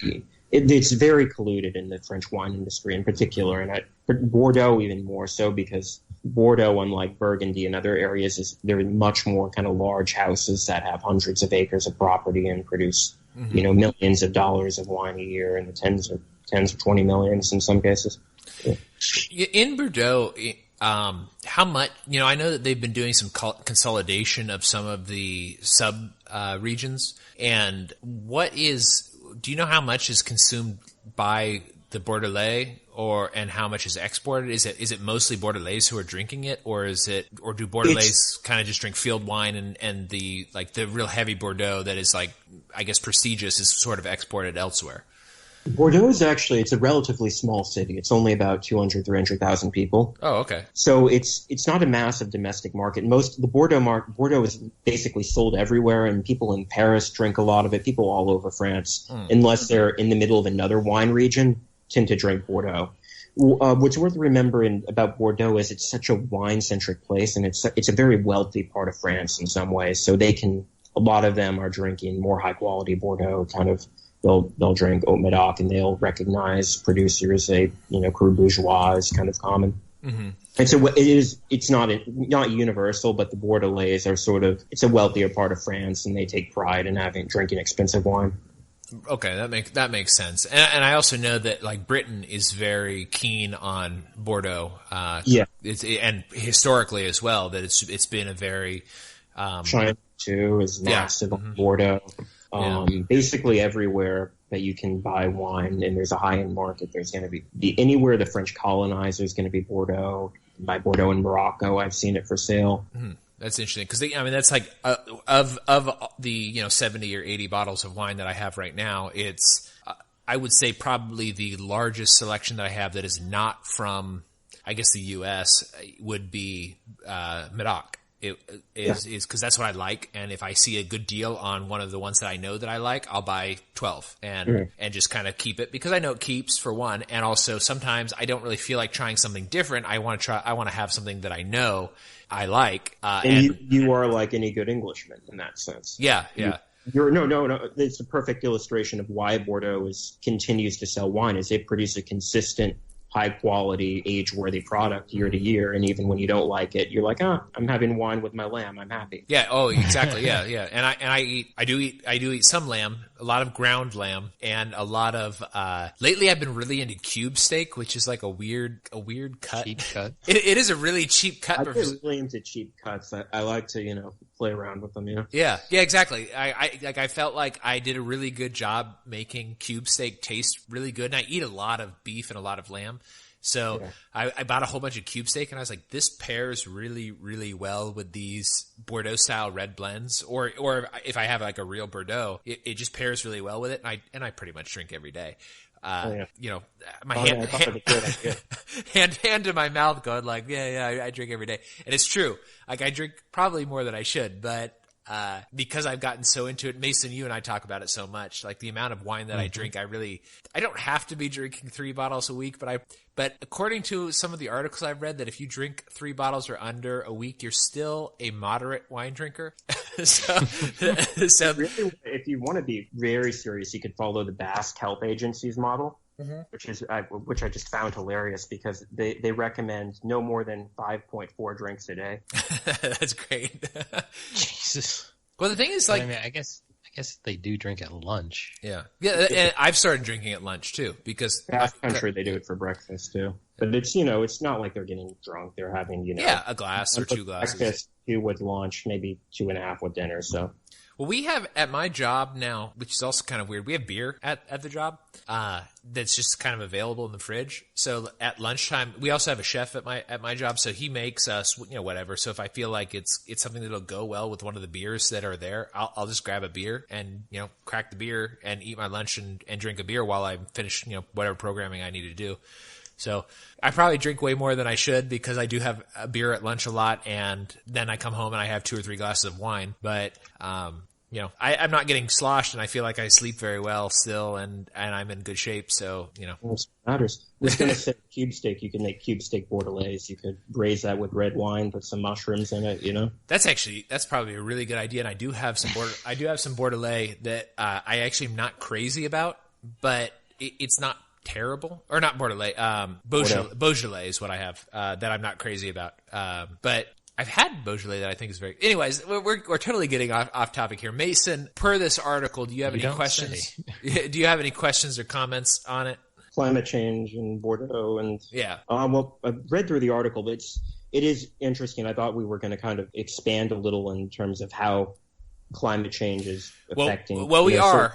it's very colluded in the French wine industry in particular, and Bordeaux even more so, because Bordeaux, unlike Burgundy and other areas, they're much more kind of large houses that have hundreds of acres of property and produce, millions of dollars of wine a year, and the tens of 20 millions in some cases. Yeah. In Bordeaux, how much? I know that they've been doing some consolidation of some of the sub regions, and do you know how much is consumed by the Bordelais, and how much is exported? Is it mostly Bordelais who are drinking it, or do Bordelais kind of just drink field wine, and the real heavy Bordeaux that is I guess prestigious is sort of exported elsewhere? Bordeaux it's a relatively small city. It's only about 300,000 people. Oh, okay. So it's not a massive domestic market. Bordeaux is basically sold everywhere, and people in Paris drink a lot of it. People all over France, unless they're in the middle of another wine region, tend to drink Bordeaux. What's worth remembering about Bordeaux is it's such a wine-centric place, and it's a very wealthy part of France in some ways. So a lot of them are drinking more high-quality Bordeaux kind of. They'll drink Haut Medoc, and they'll recognize producers. Cru Bourgeois is kind of common. Mm-hmm. And it's not universal, but the Bordelais are it's a wealthier part of France, and they take pride in drinking expensive wine. Okay, that makes sense. And I also know that Britain is very keen on Bordeaux. And historically as well, that it's been a very China too is massive on Bordeaux. Basically everywhere that you can buy wine and there's a high-end market, there's going to be anywhere the French colonizer is going to be Bordeaux. You can buy Bordeaux in Morocco. I've seen it for sale. Mm-hmm. That's interesting because that's of the 70 or 80 bottles of wine that I have right now. It's I would say probably the largest selection that I have that is not from I guess the U.S. would be Medoc. It is because that's what I like, and if I see a good deal on one of the ones that I know that I like, I'll buy 12 and just kind of keep it because I know it keeps for one, and also sometimes I don't really feel like trying something different. I want to have something that I know I like. And you are like any good Englishman in that sense. Yeah. No. It's a perfect illustration of why Bordeaux continues to sell wine. Is they produce a consistent, high-quality, age-worthy product year to year, and even when you don't like it, you're like, I'm having wine with my lamb. I'm happy. Yeah. Oh, exactly. Yeah. And I do eat some lamb, a lot of ground lamb, and a lot of. Lately, I've been really into cube steak, which is like a weird cut. Cheap cut. It is a really cheap cut. I get really into cheap cuts. I like to play around with them. Yeah. Exactly. I felt like I did a really good job making cube steak taste really good, and I eat a lot of beef and a lot of lamb. So I bought a whole bunch of cube steak, and I was like, this pairs really, really well with these Bordeaux style red blends, or if I have like a real Bordeaux, it just pairs really well with it. And I pretty much drink every day. My hand to my mouth going like, I drink every day. And it's true. Like I drink probably more than I should, but because I've gotten so into it. Mason, you and I talk about it so much. Like the amount of wine that I drink, I don't have to be drinking 3 bottles a week, but according to some of the articles I've read, that if you drink 3 bottles or under a week, you're still a moderate wine drinker. so really, if you want to be very serious, you could follow the Basque Health Agency's model. Which I just found hilarious because they recommend no more than 5.4 drinks a day. That's great. Jesus. Well, the thing is, like, I mean, I guess they do drink at lunch. Yeah. And I've started drinking at lunch too because Basque country they do it for breakfast too. But it's not like they're getting drunk. They're having a glass or 2 glasses. Breakfast, 2 with lunch, maybe 2.5 with dinner. So. Well, we have at my job now, which is also kind of weird. We have beer at the job that's just kind of available in the fridge. So at lunchtime, we also have a chef at my job, so he makes us whatever. So if I feel like it's something that'll go well with one of the beers that are there, I'll just grab a beer and crack the beer and eat my lunch and drink a beer while I finish whatever programming I need to do. So I probably drink way more than I should because I do have a beer at lunch a lot, and then I come home and I have 2 or 3 glasses of wine. But I'm not getting sloshed, and I feel like I sleep very well still, and I'm in good shape. So It matters. I was going to say cube steak. You can make cube steak Bordelais. You could braise that with red wine, put some mushrooms in it. That's probably a really good idea. And I do have some Bordelais that I actually am not crazy about, but it's not terrible, or not Bordelais. Beaujolais is what I have that I'm not crazy about. But I've had Beaujolais that I think is very. Anyways, we're totally getting off topic here. Mason, per this article, do you have any questions? Do you have any questions or comments on it? Climate change in Bordeaux and well, I read through the article, but it is interesting. I thought we were going to kind of expand a little in terms of how climate change is affecting. Well, we are.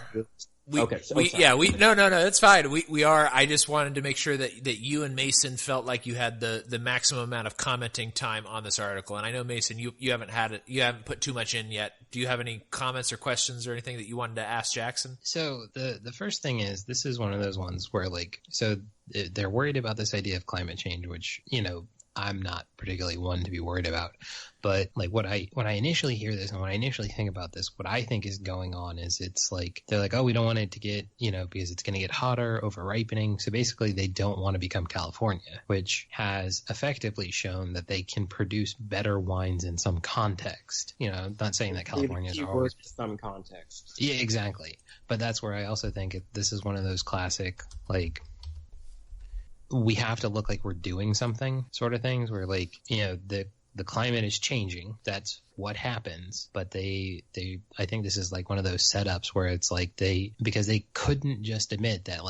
No, that's fine. We are. I just wanted to make sure that you and Mason felt like you had the maximum amount of commenting time on this article. And I know, Mason, you haven't had it. You haven't put too much in yet. Do you have any comments or questions or anything that you wanted to ask Jackson? So the first thing is, this is one of those ones where they're worried about this idea of climate change, which, I'm not particularly one to be worried about. But when I initially hear this and when I initially think about this, what I think is going on is it's like they're like, oh, we don't want it to get, because it's going to get hotter, over ripening. So basically they don't want to become California, which has effectively shown that they can produce better wines in some context. I'm not saying that California is always some context. Yeah, exactly. But that's where I also think this is one of those classic, we have to look like we're doing something sort of things where the climate is changing. That's what happens. But I think this is like one of those setups where it's like because they couldn't just admit that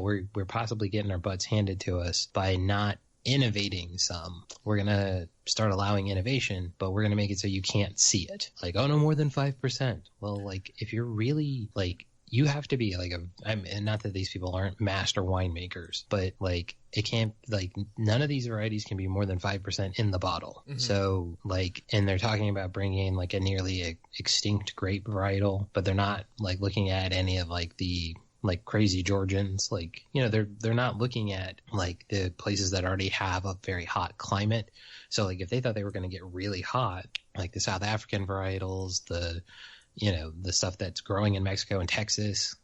we're possibly getting our butts handed to us by not innovating some. We're going to start allowing innovation, but we're going to make it so you can't see it. No more than 5%. Well, if you're really you have to be and not that these people aren't master winemakers, but it can't none of these varieties can be more than 5% in the bottle. Mm-hmm. So and they're talking about bringing in a nearly extinct grape varietal, but they're not looking at any of the crazy Georgians. They're not looking at the places that already have a very hot climate. So if they thought they were going to get really hot, the South African varietals, the stuff that's growing in Mexico and Texas,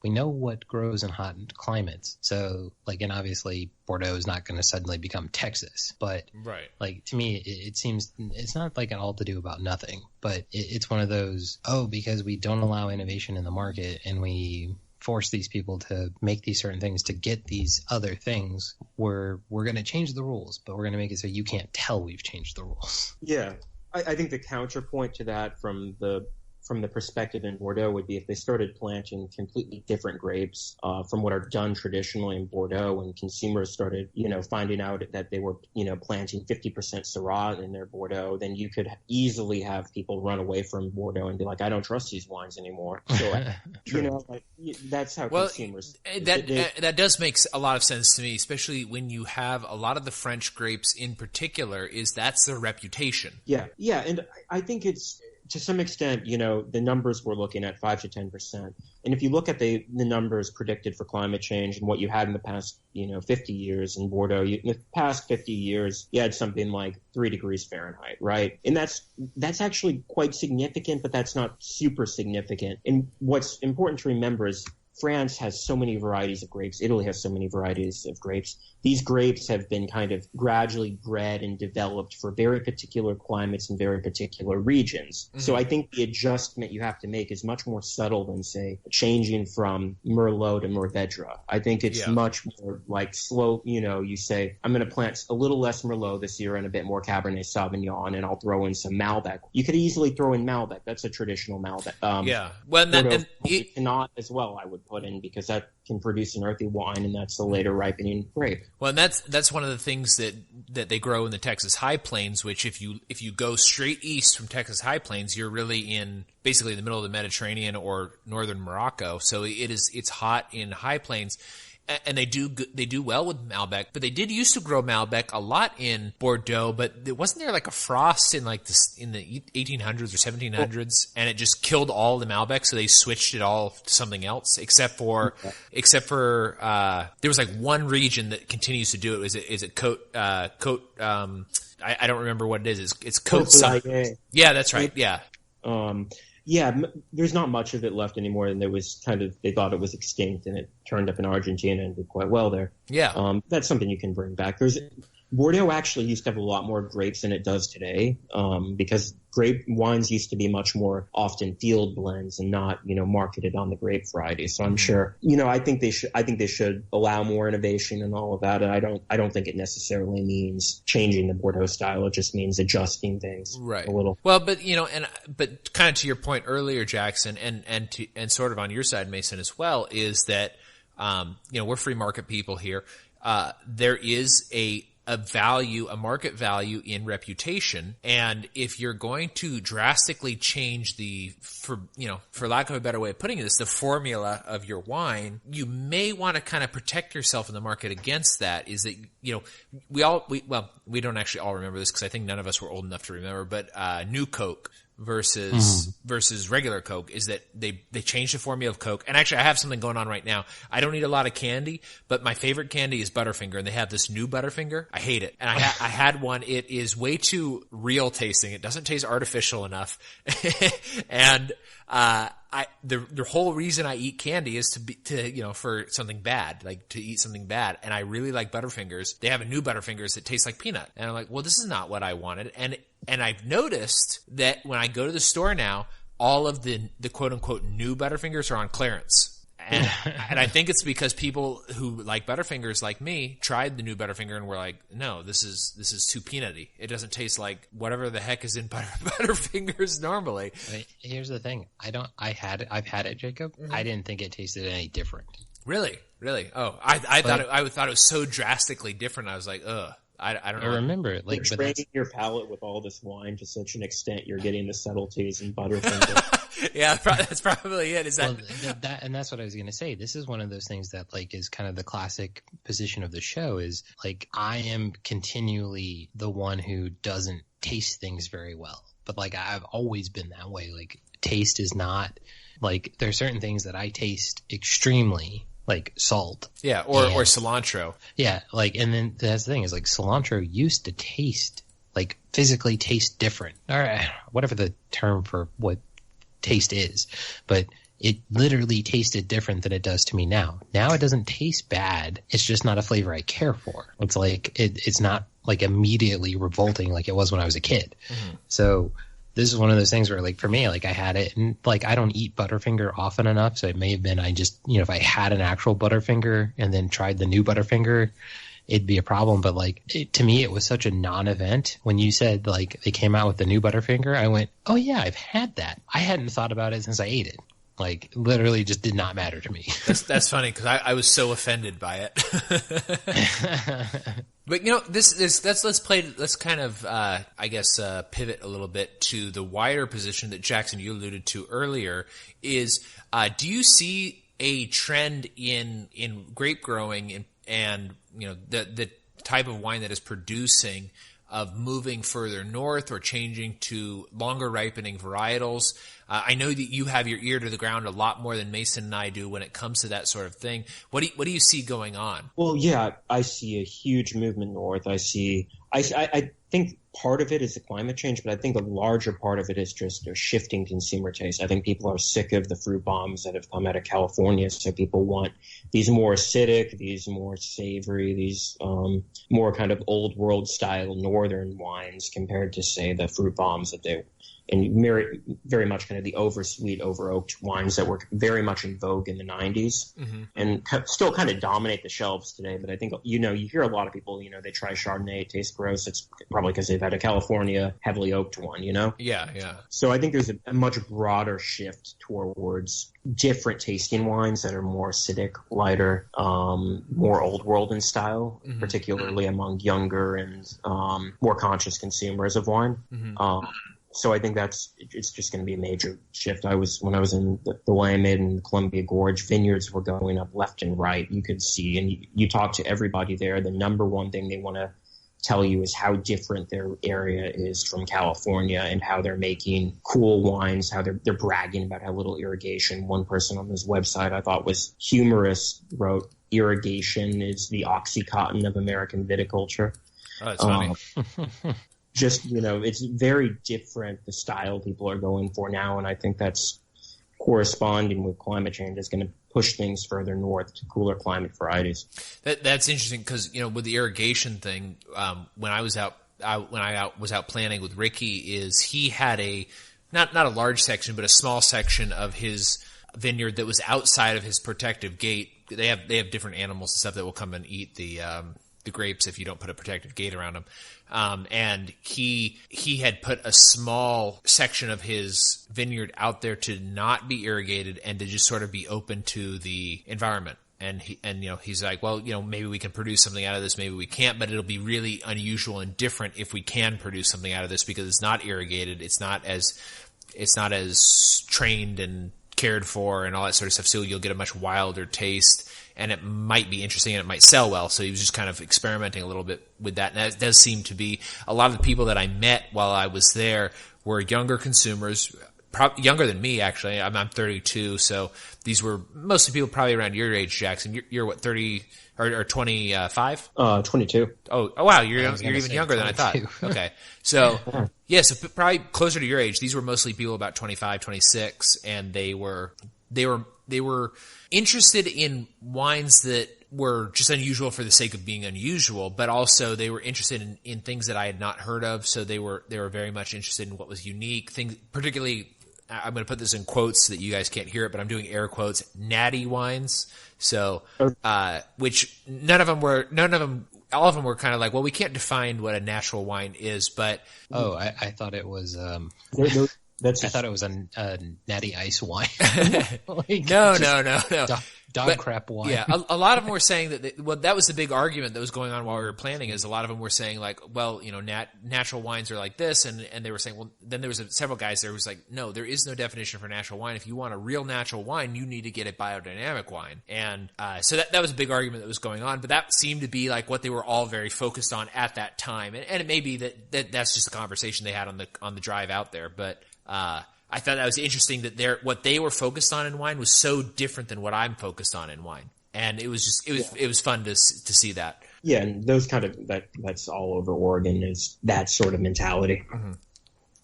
we know what grows in hot climates. So, and obviously Bordeaux is not going to suddenly become Texas, but right. To me, it seems it's not an all to do about nothing, but it's one of those, because we don't allow innovation in the market and we force these people to make these certain things to get these other things, we're going to change the rules, but we're going to make it so you can't tell we've changed the rules. Yeah. I think the counterpoint to that from the perspective in Bordeaux would be if they started planting completely different grapes from what are done traditionally in Bordeaux, and consumers started, finding out that they were, planting 50% Syrah in their Bordeaux, then you could easily have people run away from Bordeaux and be like, I don't trust these wines anymore. So, that's how consumers. That does make a lot of sense to me, especially when you have a lot of the French grapes in particular, that's their reputation. Yeah. And I think to some extent, the numbers we're looking at, 5 to 10%. And if you look at the numbers predicted for climate change and what you had in the past, 50 years in Bordeaux, in the past 50 years, you had something like 3 degrees Fahrenheit, right? And that's actually quite significant, but that's not super significant. And what's important to remember is France has so many varieties of grapes. Italy has so many varieties of grapes. These grapes have been kind of gradually bred and developed for very particular climates and very particular regions. Mm-hmm. So I think the adjustment you have to make is much more subtle than, say, changing from Merlot to Mourvedre. I think it's much more like slow. You say, I'm going to plant a little less Merlot this year and a bit more Cabernet Sauvignon, and I'll throw in some Malbec. You could easily throw in Malbec. That's a traditional Malbec. Cannot as well, I would put in, because that can produce an earthy wine, and that's a later ripening grape. Well, and that's one of the things that they grow in the Texas High Plains, which if you go straight east from Texas High Plains, you're really in basically the middle of the Mediterranean or northern Morocco. So it's hot in High Plains. And they do well with Malbec, but they did used to grow Malbec a lot in Bordeaux, but wasn't there like a frost in the 1800s or 1700s, and it just killed all the Malbec, so they switched it all to something else, except for there was like one region that continues to do it. Is it Côte? I don't remember what it is. It's Côte. Yeah, that's right. Yeah. There's not much of it left anymore, and they thought it was extinct, and it turned up in Argentina and did quite well there. Yeah. That's something you can bring back. Bordeaux actually used to have a lot more grapes than it does today, because grape wines used to be much more often field blends and not, marketed on the grape variety. So I'm sure, I think they should allow more innovation and all of that. And I don't think it necessarily means changing the Bordeaux style. It just means adjusting things a little. Well, but but kind of to your point earlier, Jackson, and sort of on your side, Mason, as well, is that we're free market people here. There is a market value in reputation. And if you're going to drastically change for lack of a better way of putting this, the formula of your wine, you may want to kind of protect yourself in the market against that. Is that, we don't actually all remember this, because I think none of us were old enough to remember, but New Coke versus regular Coke is that they changed the formula of Coke. And actually, I have something going on right now. I don't eat a lot of candy, but my favorite candy is Butterfinger, and they have this new Butterfinger. I hate it. And I had one. It is way too real tasting. It doesn't taste artificial enough. And the whole reason I eat candy is for something bad, like to eat something bad. And I really like Butterfingers. They have a new Butterfingers that tastes like peanut. And I'm like, well, this is not what I wanted. And I've noticed that when I go to the store now, all of the quote unquote new Butterfingers are on clearance. And I think it's because people who like Butterfingers, like me, tried the new Butterfinger and were like, no, this is too peanutty. It doesn't taste like whatever the heck is in Butterfingers normally. Here's the thing. I've had it, Jacob. Mm-hmm. I didn't think it tasted any different. Really? Oh, I thought it was so drastically different. I was like, ugh. I don't know. I remember it. You're training your palate with all this wine to such an extent you're getting the subtleties in Butterfinger. Yeah, that's probably it. Is that, and that's what I was going to say. This is one of those things that is kind of the classic position of the show is I am continually the one who doesn't taste things very well, but I've always been that way. Taste is not there are certain things that I taste extremely. Like salt. Yeah, or cilantro. Yeah, and then that's the thing is cilantro used to taste physically taste different. Or whatever the term for what taste is. But it literally tasted different than it does to me now. Now it doesn't taste bad. It's just not a flavor I care for. It's it's not immediately revolting like it was when I was a kid. Mm-hmm. So this is one of those things where, for me, I had it, and, I don't eat Butterfinger often enough, so it may have been I just, if I had an actual Butterfinger and then tried the new Butterfinger, it'd be a problem. But, to me, it was such a non-event. When you said, they came out with the new Butterfinger, I went, oh, yeah, I've had that. I hadn't thought about it since I ate it. Literally just did not matter to me. That's funny, because I was so offended by it. But let's kind of pivot a little bit to the wider position that Jackson, you alluded to earlier. Is do you see a trend in grape growing and the type of wine that is producing of moving further north or changing to longer ripening varietals? I know that you have your ear to the ground a lot more than Mason and I do when it comes to that sort of thing. What do you see going on? Well, yeah, I see a huge movement north. I think part of it is the climate change, but I think a larger part of it is just a shifting consumer taste. I think people are sick of the fruit bombs that have come out of California, so people want these more acidic, these more savory, these more kind of old world style northern wines compared to, say, the fruit bombs that they and very, very much kind of the oversweet, over-oaked wines that were very much in vogue in the 90s and still kind of dominate the shelves today. But I think, you hear a lot of people, they try Chardonnay, it tastes gross. It's probably because they've had a California heavily oaked one, Yeah, yeah. So I think there's a much broader shift towards different tasting wines that are more acidic, lighter, more old world in style, particularly among younger and more conscious consumers of wine. So I think it's just going to be a major shift. When I was in the way I made in the Columbia Gorge, vineyards were going up left and right. You could see, and you talk to everybody there. The number one thing they want to tell you is how different their area is from California and how they're making cool wines, how they're bragging about how little irrigation. One person on this website I thought was humorous wrote, "Irrigation is the Oxycontin of American viticulture." Oh, that's funny. It's very different, the style people are going for now, and I think that's corresponding with climate change is going to push things further north to cooler climate varieties. That's interesting because, with the irrigation thing, when I was out planning with Ricky, is he had not a large section, but a small section of his vineyard that was outside of his protective gate. They have different animals and stuff that will come and eat the grapes if you don't put a protective gate around them. And he had put a small section of his vineyard out there to not be irrigated and to just sort of be open to the environment. And he's like, well, maybe we can produce something out of this, maybe we can't, but it'll be really unusual and different if we can produce something out of this because it's not irrigated, it's not as trained and cared for and all that sort of stuff. So you'll get a much wilder taste. And it might be interesting and it might sell well. So he was just kind of experimenting a little bit with that. And that does seem to be a lot of the people that I met while I was there were younger consumers, younger than me, actually. I'm 32. So these were mostly people probably around your age, Jackson. You're what, 30 or 25? 22. Oh, wow. You're even younger than I thought. Okay. So, yeah, so probably closer to your age. These were mostly people about 25, 26, and they were interested in wines that were just unusual for the sake of being unusual, but also they were interested in things that I had not heard of. So they were very much interested in what was unique. Things, particularly, I'm going to put this in quotes so that you guys can't hear it, but I'm doing air quotes, natty wines. So, which all of them were kind of like, well, we can't define what a natural wine is, but. Oh, I thought it was, I thought it was a natty ice wine. No. Dog crap wine. Yeah, a lot of them were saying that. That was the big argument that was going on while we were planning. Is a lot of them were saying like, well, natural wines are like this, and they were saying, well, then there was several guys there who was like, no, there is no definition for natural wine. If you want a real natural wine, you need to get a biodynamic wine, and so that was a big argument that was going on. But that seemed to be like what they were all very focused on at that time, and it may be that's just a conversation they had on the drive out there, but. I thought that was interesting that what they were focused on in wine was so different than what I'm focused on in wine, and it was fun to see that. Yeah, and those kind of that's all over Oregon is that sort of mentality. Mm-hmm.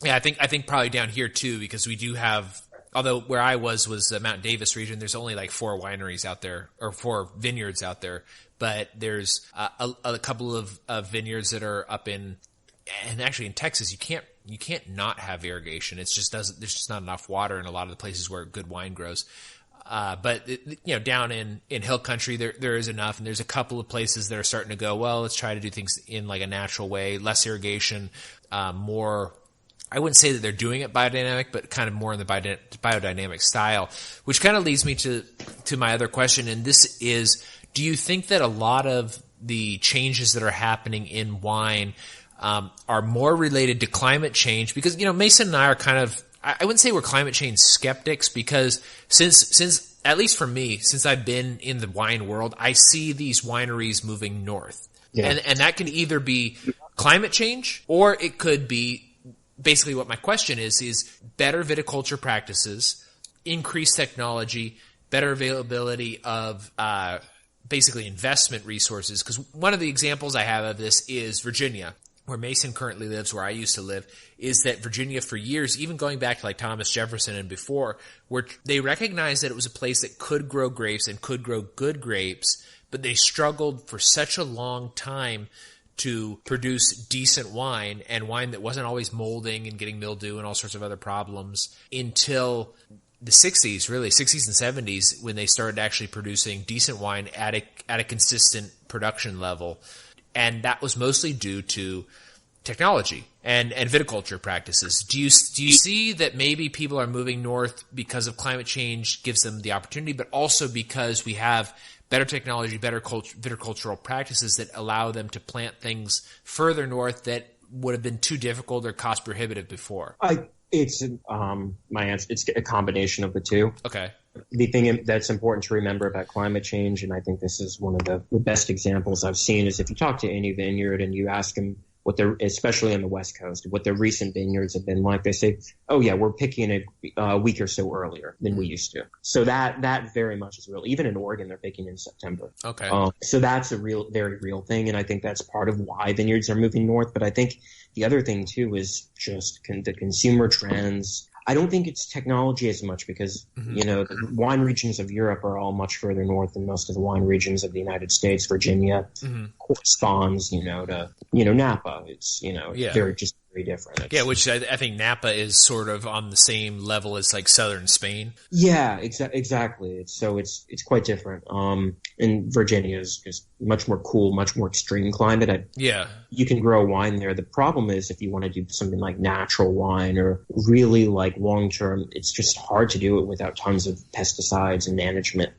Yeah, I think probably down here too, because we do have. Although where I was the Mount Davis region, there's only like 4 wineries out there or 4 vineyards out there, but there's a couple of vineyards that are up in, and actually in Texas you can't not have irrigation. There's just not enough water in a lot of the places where good wine grows. But down in hill country, there is enough. And there's a couple of places that are starting to go, well, let's try to do things in like a natural way, less irrigation, more, I wouldn't say that they're doing it biodynamic, but kind of more in the biodynamic style, which kind of leads me to my other question. And this is, do you think that a lot of the changes that are happening in wine are more related to climate change? Because, Mason and I are kind of, I wouldn't say we're climate change skeptics, because since at least for me, since I've been in the wine world, I see these wineries moving north. Yeah. And that can either be climate change, or it could be basically what my question is better viticulture practices, increased technology, better availability of basically investment resources. Because one of the examples I have of this is Virginia, where Mason currently lives, where I used to live, is that Virginia for years, even going back to like Thomas Jefferson and before, where they recognized that it was a place that could grow grapes and could grow good grapes, but they struggled for such a long time to produce decent wine, and wine that wasn't always molding and getting mildew and all sorts of other problems, until the 60s, really, 60s and 70s, when they started actually producing decent wine at a consistent production level. And that was mostly due to technology and viticulture practices. Do you see that maybe people are moving north because of climate change gives them the opportunity, but also because we have better technology, better viticultural practices that allow them to plant things further north that would have been too difficult or cost prohibitive before? It's my answer. It's a combination of the two. Okay. The thing that's important to remember about climate change, and I think this is one of the best examples I've seen, is if you talk to any vineyard and you ask them what their, especially on the West Coast, what their recent vineyards have been like, they say, oh yeah, we're picking it a week or so earlier than we used to. So that very much is real. Even in Oregon, they're picking in September. Okay. So that's a very real thing. And I think that's part of why vineyards are moving north. But I think the other thing too is just the consumer trends. I don't think it's technology as much because, the wine regions of Europe are all much further north than most of the wine regions of the United States. Virginia corresponds, to, Napa. It's, very different. Which I think Napa is sort of on the same level as like southern Spain. Yeah, exactly. It's quite different. And Virginia is just much more cool, much more extreme climate. You can grow wine there. The problem is if you want to do something like natural wine or really like long term, it's just hard to do it without tons of pesticides and management,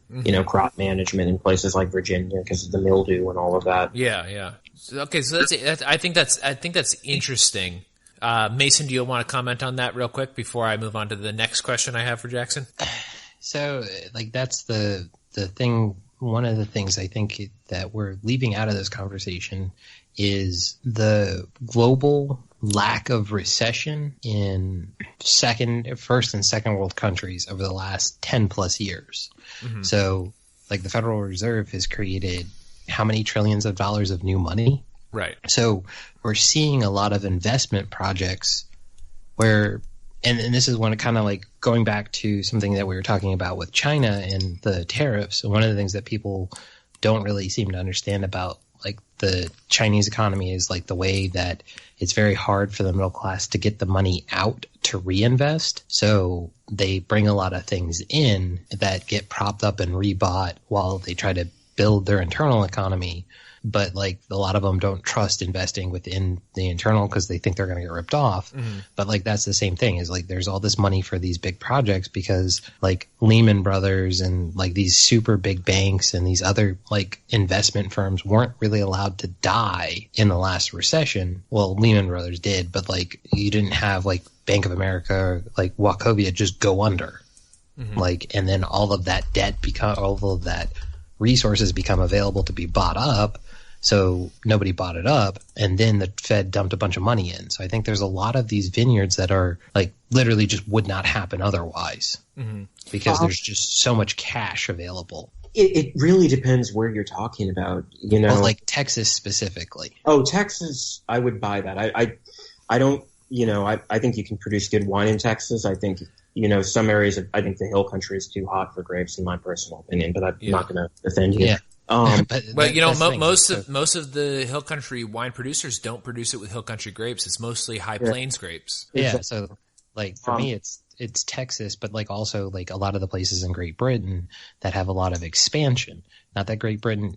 crop management in places like Virginia because of the mildew and all of that. Yeah. Okay, so I think that's interesting. Mason, do you want to comment on that real quick before I move on to the next question I have for Jackson? So, that's the thing. One of the things I think that we're leaving out of this conversation is the global lack of recession in first and second world countries over the last 10 plus years. So, the Federal Reserve has created how many trillions of dollars of new money? Right. So we're seeing a lot of investment projects where, and this is one kind of going back to something that we were talking about with China and the tariffs. And one of the things that people don't really seem to understand about the Chinese economy is the way that it's very hard for the middle class to get the money out to reinvest. So they bring a lot of things in that get propped up and rebought while they try to build their internal economy, but a lot of them don't trust investing within the internal because they think they're going to get ripped off. But that's the same thing is there's all this money for these big projects because Lehman Brothers and these super big banks and these other investment firms weren't really allowed to die in the last recession. Well, Lehman Brothers did, but you didn't have Bank of America or Wachovia just go under. And then all of that debt all of that resources become available to be bought up, so nobody bought it up, and then the Fed dumped a bunch of money in. So I think there's a lot of these vineyards that are literally just would not happen otherwise because there's just so much cash available. It really depends where you're talking about, Well, Texas specifically. Oh, Texas, I would buy that. I don't, I think you can produce good wine in Texas. I think some areas I think the hill country is too hot for grapes, in my personal opinion. But I'm not going to offend you. Yeah. Most of the hill country wine producers don't produce it with hill country grapes. It's mostly high plains grapes. Yeah. So, for me, it's Texas, but also a lot of the places in Great Britain that have a lot of expansion. Not that Great Britain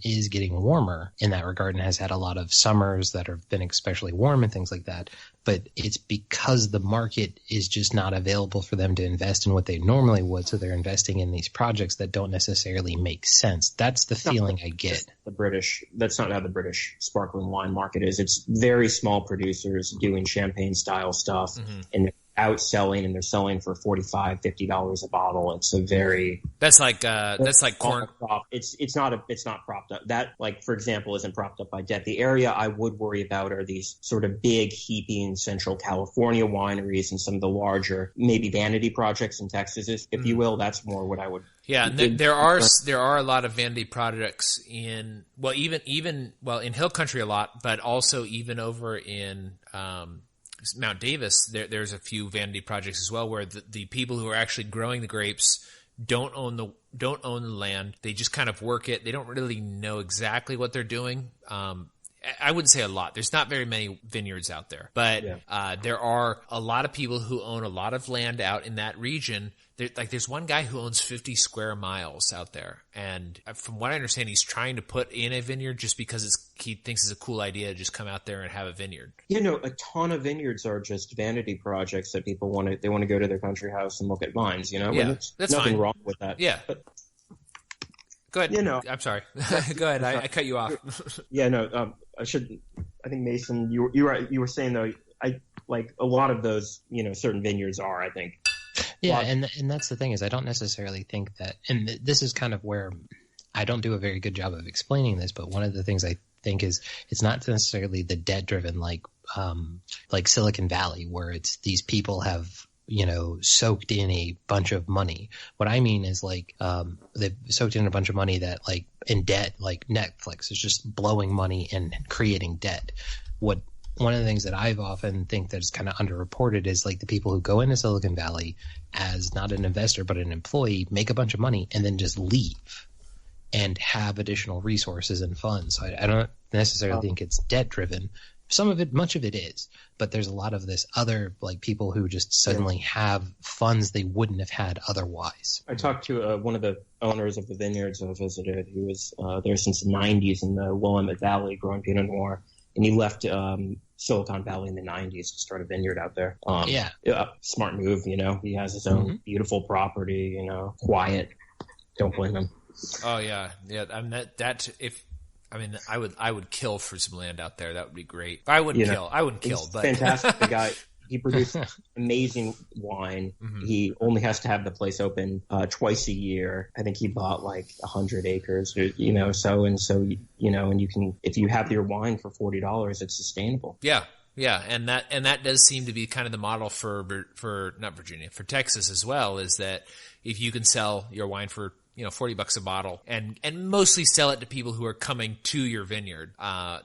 is getting warmer in that regard and has had a lot of summers that have been especially warm and things like that. But it's because the market is just not available for them to invest in what they normally would. So they're investing in these projects that don't necessarily make sense. That's the feeling I get. That's not how the British sparkling wine market is. It's very small producers doing champagne style stuff and outselling and they're selling for $45-50 a bottle. It's a very that's like corn. It's not propped up. That, like, for example, isn't propped up by debt. The area I would worry about are these sort of big heaping Central California wineries and some of the larger maybe vanity projects in Texas, if you will. That's more what I would. Yeah, and there are a lot of vanity projects in in Hill Country a lot, but also even over in Mount Davis, there's a few vanity projects as well, where the people who are actually growing the grapes don't own the land. They just kind of work it. They don't really know exactly what they're doing. I wouldn't say a lot. There's not very many vineyards out there, but there are a lot of people who own a lot of land out in that region. There's one guy who owns 50 square miles out there, and from what I understand, he's trying to put in a vineyard just because he thinks it's a cool idea to just come out there and have a vineyard. A ton of vineyards are just vanity projects that people want to go to their country house and look at vines. Yeah, that's nothing fine. wrong with that. Yeah. But, go ahead. I'm sorry. Go ahead. I cut you off. I think Mason, you were saying though, I like a lot of those, certain vineyards are, I think. Yeah, and that's the thing is I don't necessarily think that, and this is kind of where I don't do a very good job of explaining this, but one of the things I think is it's not necessarily the debt-driven like Silicon Valley, where it's these people have soaked in a bunch of money. What I mean is they've soaked in a bunch of money that like in debt, like Netflix is just blowing money and creating debt. One of the things that I've often think that's kind of underreported is like the people who go into Silicon Valley as not an investor but an employee, make a bunch of money and then just leave and have additional resources and funds. So I don't necessarily think it's debt driven. Much of it is, but there's a lot of this other like people who just suddenly have funds they wouldn't have had otherwise. I talked to one of the owners of the vineyards I visited. He was there since the 90s in the Willamette Valley growing Pinot Noir. And he left Silicon Valley in the 90s to start a vineyard out there. Smart move, He has his own beautiful property, quiet. Don't blame him. Oh yeah. I mean, I would kill for some land out there. That would be great. I wouldn't kill. But fantastic. The guy, he produced amazing wine. Mm-hmm. He only has to have the place open twice a year. I think he bought like 100 acres, and you can, if you have your wine for $40, it's sustainable. Yeah. Yeah, and that does seem to be kind of the model for not Virginia, for Texas as well, is that if you can sell your wine for $40 a bottle and mostly sell it to people who are coming to your vineyard,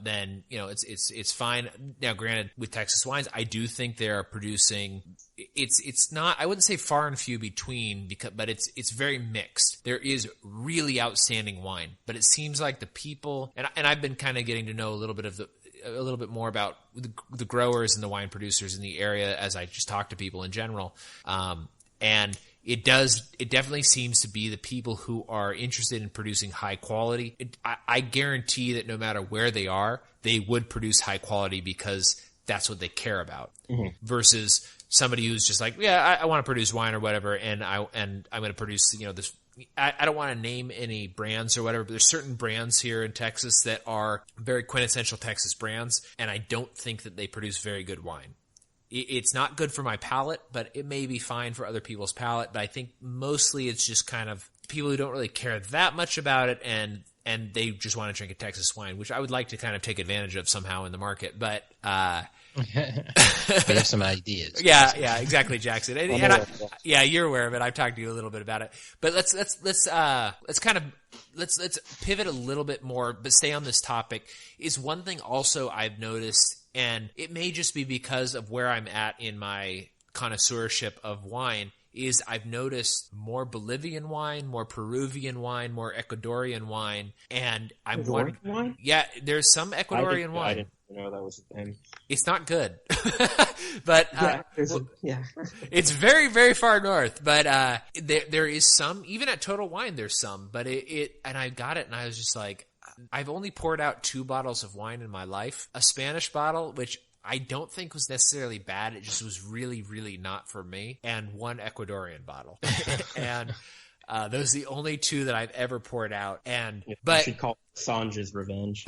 then it's fine. Now, granted, with Texas wines, I do think they are producing. It's not, I wouldn't say far and few between, but it's very mixed. There is really outstanding wine, but it seems like the people, and I've been kind of getting to know a little bit more about the growers and the wine producers in the area as I just talk to people in general, and it definitely seems to be the people who are interested in producing high quality. I guarantee that no matter where they are, they would produce high quality because that's what they care about. Mm-hmm. Versus somebody who's just like, yeah, I want to produce wine or whatever, and I'm going to produce this. I don't want to name any brands or whatever, but there's certain brands here in Texas that are very quintessential Texas brands, and I don't think that they produce very good wine. It's not good for my palate, but it may be fine for other people's palate. But I think mostly it's just kind of people who don't really care that much about it, and they just want to drink a Texas wine, which I would like to kind of take advantage of somehow in the market. But we have some ideas. Yeah, exactly, Jackson. You're aware of it. I've talked to you a little bit about it. But let's pivot a little bit more, but stay on this topic. Is one thing also I've noticed. And it may just be because of where I'm at in my connoisseurship of wine, is I've noticed more Bolivian wine, more Peruvian wine, more Ecuadorian wine, and I'm wondering. Wine? Yeah, there's some Ecuadorian wine. I didn't know that was a thing. It's not good, but it's very, very far north. But there is some, even at Total Wine, there's some. But and I got it, and I was just like, I've only poured out 2 bottles of wine in my life. A Spanish bottle, which I don't think was necessarily bad. It just was really, really not for me. And 1 Ecuadorian bottle. And those are the only 2 that I've ever poured out. But you should call Sanja's revenge.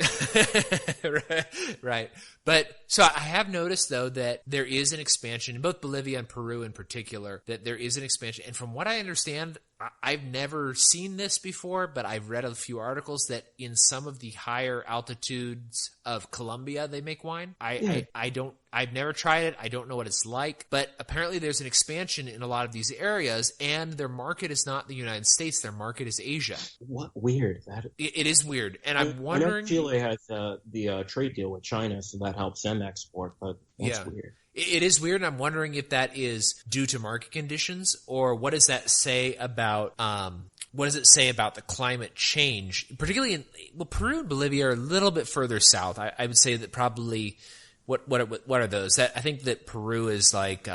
Right. But so I have noticed, though, that there is an expansion in both Bolivia and Peru in particular, that there is an expansion. And from what I understand, I've never seen this before, but I've read a few articles that in some of the higher altitudes of Colombia, they make wine. I've never tried it. I don't know what it's like, but apparently there's an expansion in a lot of these areas, and their market is not the United States. Their market is Asia. What weird. It is weird. And I'm wondering. I know Chile has the trade deal with China, so that helps them export, but that's weird. It is weird, and I'm wondering if that is due to market conditions, or what does that say about the climate change, particularly in Peru and Bolivia are a little bit further south. I would say that probably what are those? I think that Peru is like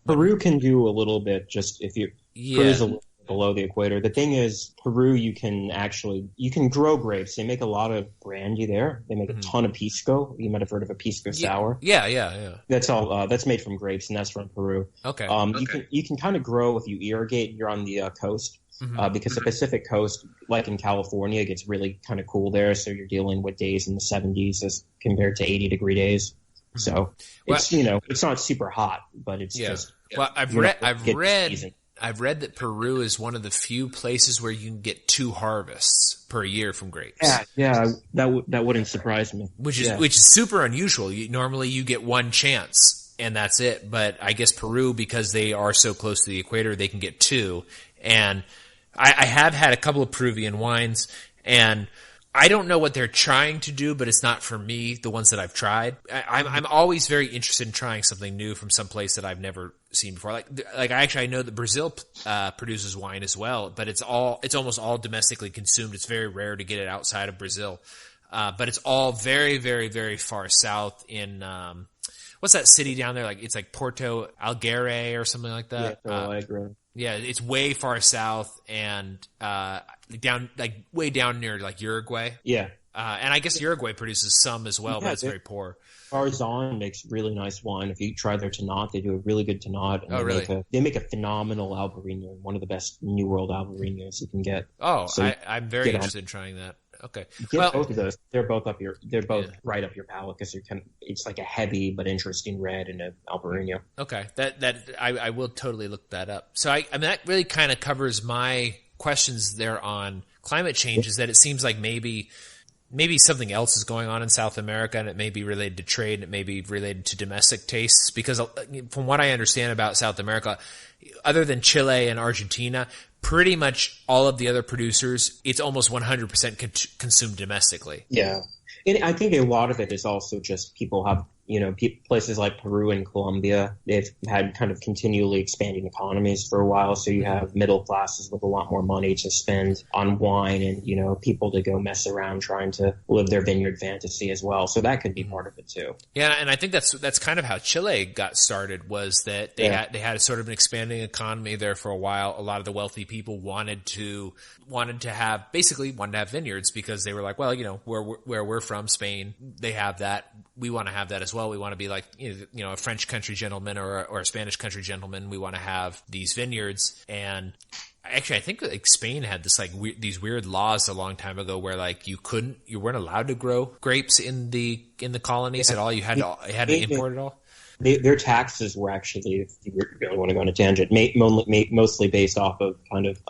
Peru can do a little bit just if you Peru's a little below the equator. The thing is, Peru, you can grow grapes. They make a lot of brandy there. They make a ton of pisco. You might have heard of a pisco sour. Yeah. That's all. That's made from grapes, and that's from Peru. Okay. You can kind of grow if you irrigate. You're on the coast. Because the Pacific coast, like in California, gets really kind of cool there. So you're dealing with days in the 70s as compared to 80-degree days. So it's it's not super hot, but it's just. Well, I've read that Peru is one of the few places where you can get 2 harvests per year from grapes. Yeah, that wouldn't surprise me. Which is super unusual. Normally you get 1 chance and that's it. But I guess Peru, because they are so close to the equator, they can get 2. And I have had a couple of Peruvian wines, and I don't know what they're trying to do, but it's not for me, the ones that I've tried. I'm always very interested in trying something new from some place that I've never seen before. I know that Brazil produces wine as well, but it's almost all domestically consumed. It's very rare to get it outside of Brazil. But it's all very, very, very far south in what's that city down there? It's like Porto Alegre or something like that. Yeah, Alegre. Yeah, it's way far south and way down near Uruguay. Yeah. And I guess Uruguay produces some as well, but it's very poor. Tarzan makes really nice wine. If you try their Tannat, they do a really good Tannat. And really? They make a phenomenal Albarino, one of the best New World Albarinos you can get. Oh, so I'm very interested in trying that. Okay. Both of those. They're both right up your palate because it's like a heavy but interesting red in an Albarino. Okay. I will totally look that up. So I mean that really kind of covers my questions there on climate change, is that it seems like maybe something else is going on in South America, and it may be related to trade, and it may be related to domestic tastes, because from what I understand about South America, other than Chile and Argentina, pretty much all of the other producers, it's almost 100% consumed domestically. Yeah. And I think a lot of it is also just people have, places like Peru and Colombia, they've had kind of continually expanding economies for a while. So you have middle classes with a lot more money to spend on wine and, people to go mess around trying to live their vineyard fantasy as well. So that could be part of it too. Yeah. And I think that's kind of how Chile got started, was that they had a sort of an expanding economy there for a while. A lot of the wealthy people wanted to have vineyards because they were like, well, where we're from, Spain, they have that. We want to have that as well. We want to be like, a French country gentleman or a Spanish country gentleman. We want to have these vineyards. And actually, I think Spain had this these weird laws a long time ago where you weren't allowed to grow grapes in the colonies at all. You had to import it all. Their taxes were actually, if you really want to go on a tangent, mostly based off of kind of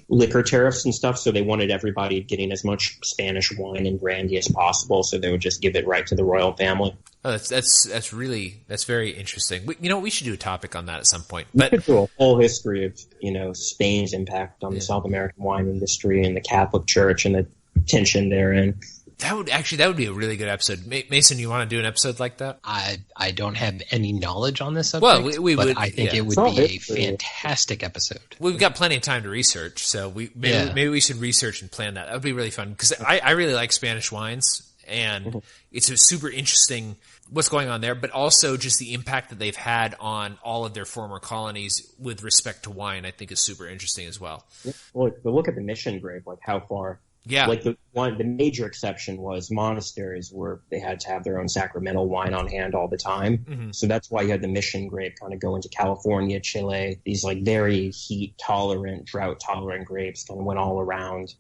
liquor tariffs and stuff. So they wanted everybody getting as much Spanish wine and brandy as possible. So they would just give it right to the royal family. Oh, that's very interesting. We should do a topic on that at some point. But we could do a whole history of Spain's impact on the South American wine industry and the Catholic Church and the tension therein. That would be a really good episode. Mason, you want to do an episode like that? I don't have any knowledge on this subject, but I think it would be a fantastic episode. We've got plenty of time to research, so maybe we should research and plan that. That would be really fun, because I really like Spanish wines, and it's a super interesting what's going on there, but also just the impact that they've had on all of their former colonies with respect to wine, I think is super interesting as well. Well, look at the mission grape, how far. Yeah. The major exception was monasteries where they had to have their own sacramental wine on hand all the time. Mm-hmm. So that's why you had the mission grape kind of go into California, Chile. These very heat tolerant, drought tolerant grapes kind of went all around,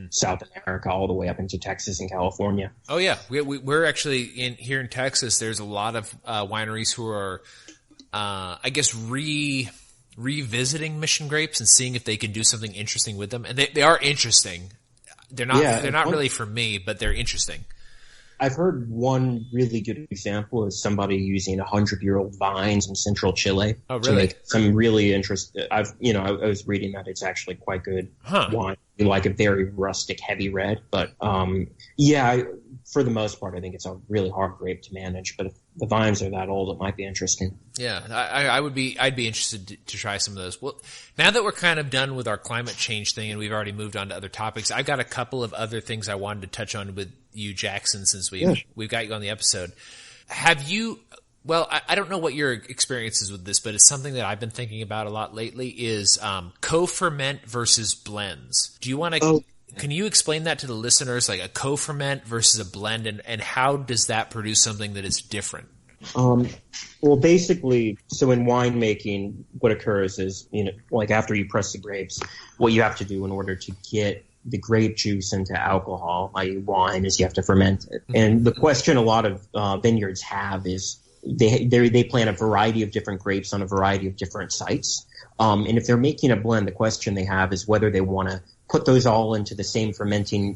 South America all the way up into Texas and California. Oh yeah, we're actually here in Texas. There's a lot of wineries who are, I guess, revisiting mission grapes and seeing if they can do something interesting with them. And they are interesting. They're not really for me, but they're interesting. I've heard one really good example is somebody using 100-year-old vines in central Chile. Oh, really? To make some really interesting. I was reading that it's actually quite good wine. Like a very rustic, heavy red. But for the most part, I think it's a really hard grape to manage. But if the vines are that old, it might be interesting. Yeah, I'd be interested to try some of those. Well, now that we're kind of done with our climate change thing and we've already moved on to other topics, I've got a couple of other things I wanted to touch on with you, Jackson, since we've got you on the episode. Have you? Well, I don't know what your experience is with this, but it's something that I've been thinking about a lot lately. Is co-ferment versus blends? Do you want to? Can you explain that to the listeners, like a co-ferment versus a blend, and how does that produce something that is different? Well, basically, so in winemaking, what occurs is, like after you press the grapes, what you have to do in order to get the grape juice into alcohol, i.e. wine, is you have to ferment it. Mm-hmm. And the question a lot of vineyards have is they plant a variety of different grapes on a variety of different sites. And if they're making a blend, the question they have is whether they want to put those all into the same fermentation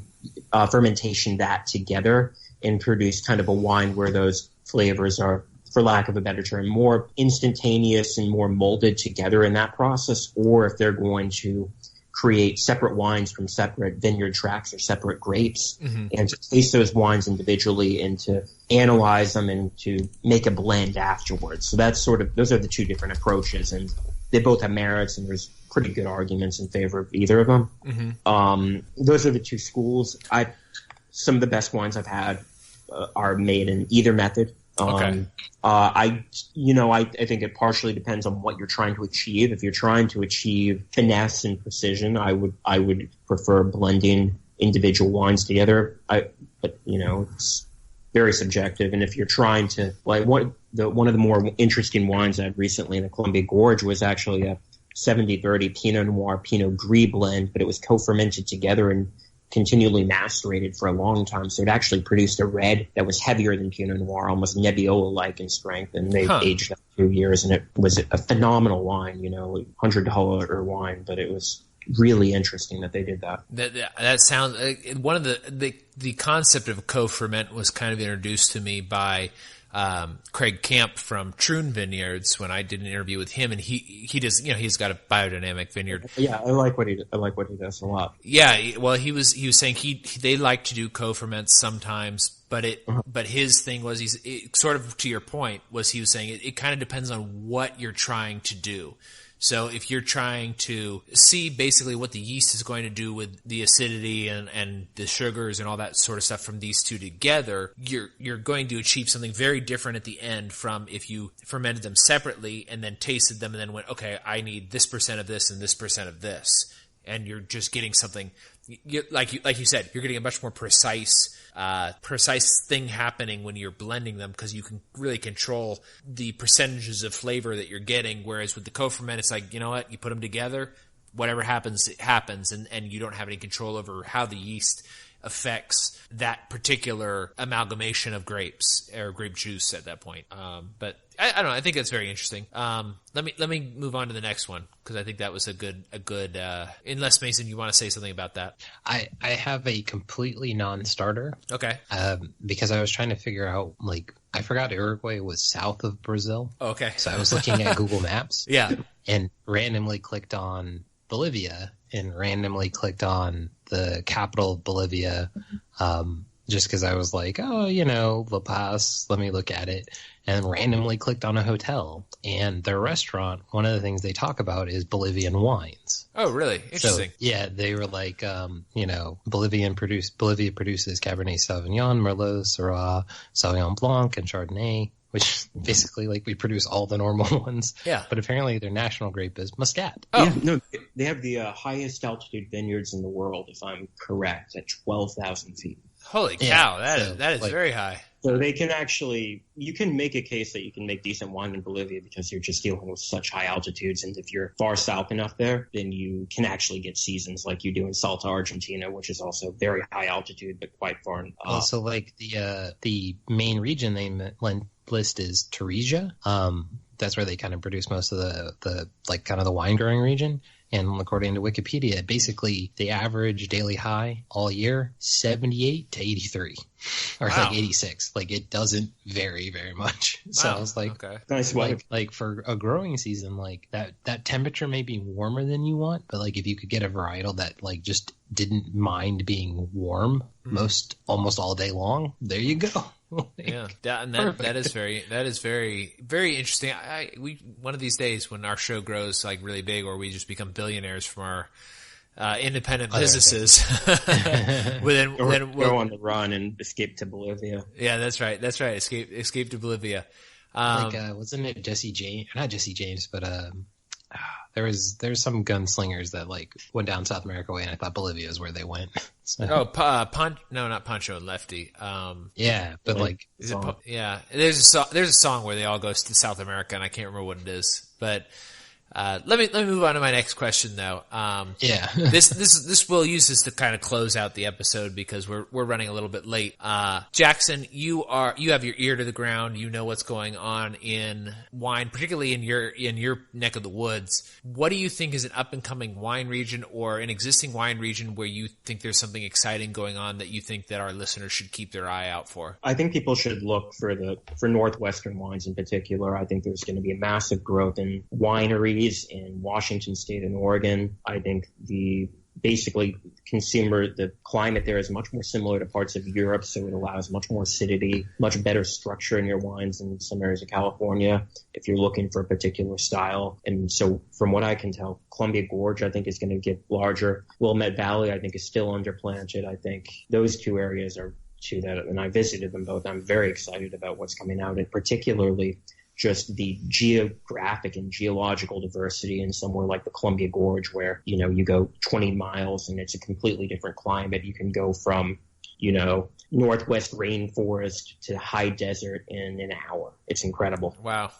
vat together and produce kind of a wine where those flavors are, for lack of a better term, more instantaneous and more molded together in that process, or if they're going to create separate wines from separate vineyard tracts or separate grapes, and to taste those wines individually and to analyze them and to make a blend afterwards. So that's those are the two different approaches, and they both have merits, and there's pretty good arguments in favor of either of them. Those are the two schools. Some of the best wines I've had are made in either method. I think it partially depends on what you're trying to achieve. If you're trying to achieve finesse and precision, I would prefer blending individual wines together. But it's very subjective. And if you're trying to, like, one of the more interesting wines I had recently in the Columbia Gorge was actually a 70-30 Pinot Noir Pinot Gris blend, but it was co-fermented together and continually macerated for a long time. So it actually produced a red that was heavier than Pinot Noir, almost Nebbiolo-like in strength, and they aged that 2 years, and it was a phenomenal wine, $100 wine, but it was really interesting that they did that. That sounds one of the concept of co-ferment was kind of introduced to me by Craig Camp from Troon Vineyards when I did an interview with him, and he does, he's got a biodynamic vineyard. Yeah, I like what he does a lot. Yeah, well, he was saying they like to do co-ferments sometimes, but but his thing was sort of to your point was he was saying it kind of depends on what you're trying to do. So if you're trying to see basically what the yeast is going to do with the acidity and the sugars and all that sort of stuff from these two together, you're going to achieve something very different at the end from if you fermented them separately and then tasted them and then went, okay, I need this % of this and this % of this. And you're just getting something, like you said, you're getting a much more precise thing happening when you're blending them because you can really control the percentages of flavor that you're getting. Whereas with the co-ferment, it's like, you know what, you put them together, whatever happens, it happens, and you don't have any control over how the yeast affects that particular amalgamation of grapes or grape juice at that point. But I don't know. I think that's very interesting. Let me move on to the next one because I think that was a good. Unless Mason, you want to say something about that? I have a completely non-starter. Okay. Because I was trying to figure out, like, I forgot Uruguay was south of Brazil. Okay. So I was looking at Google Maps. Yeah. And randomly clicked on Bolivia and randomly clicked on the capital of Bolivia, just because I was like, La Paz, let me look at it, and randomly clicked on a hotel. And their restaurant, one of the things they talk about is Bolivian wines. Oh, really? Interesting. So, yeah, they were like, Bolivia produces Cabernet Sauvignon, Merlot, Syrah, Sauvignon Blanc, and Chardonnay, which basically, like, we produce all the normal ones. Yeah. But apparently their national grape is Muscat. Oh. Yeah, no, they have the highest altitude vineyards in the world, if I'm correct, at 12,000 feet. Holy cow, so, that is like, very high. So you can make a case that you can make decent wine in Bolivia because you're just dealing with such high altitudes. And if you're far south enough there, then you can actually get seasons like you do in Salta, Argentina, which is also very high altitude, but quite far. Also, like the main region they list is Tarija. That's where they kind of produce most of the like kind of the wine growing region. And according to Wikipedia, basically the average daily high all year, 78 to 83 or like 86. Like it doesn't vary very much. So I was like, okay. Nice weather. like for a growing season, like that temperature may be warmer than you want, but like if you could get a varietal that like just didn't mind being warm almost all day long, there you go. Yeah, that is very very interesting. We one of these days when our show grows like really big, or we just become billionaires from our independent businesses, then we'll go on the run and escape to Bolivia. Yeah, that's right. Escape to Bolivia. Wasn't it Jesse James? Not Jesse James, but there's some gunslingers that like went down South America way, and I thought Bolivia is where they went. So. No, not Pancho and Lefty. Yeah, but like, is it? Yeah, there's a song where they all go to South America, and I can't remember what it is. But let me move on to my next question, though. Yeah, this will use this to kind of close out the episode because we're running a little bit late. Jackson, you have your ear to the ground. You know what's going on in wine, particularly in your neck of the woods. What do you think is an up and coming wine region or an existing wine region where you think there's something exciting going on that you think that our listeners should keep their eye out for? I think people should look for Northwestern wines in particular. I think there's going to be a massive growth in wineries in Washington State and Oregon. I think the climate there is much more similar to parts of Europe, so it allows much more acidity, much better structure in your wines than some areas of California if you're looking for a particular style. And so from what I can tell, Columbia Gorge, I think, is going to get larger. Willamette Valley, I think, is still underplanted. I think those two areas are two that, and I visited them both. I'm very excited about what's coming out, and particularly just the geographic and geological diversity in somewhere like the Columbia Gorge where, you go 20 miles and it's a completely different climate. You can go from, northwest rainforest to high desert in an hour. It's incredible. Wow.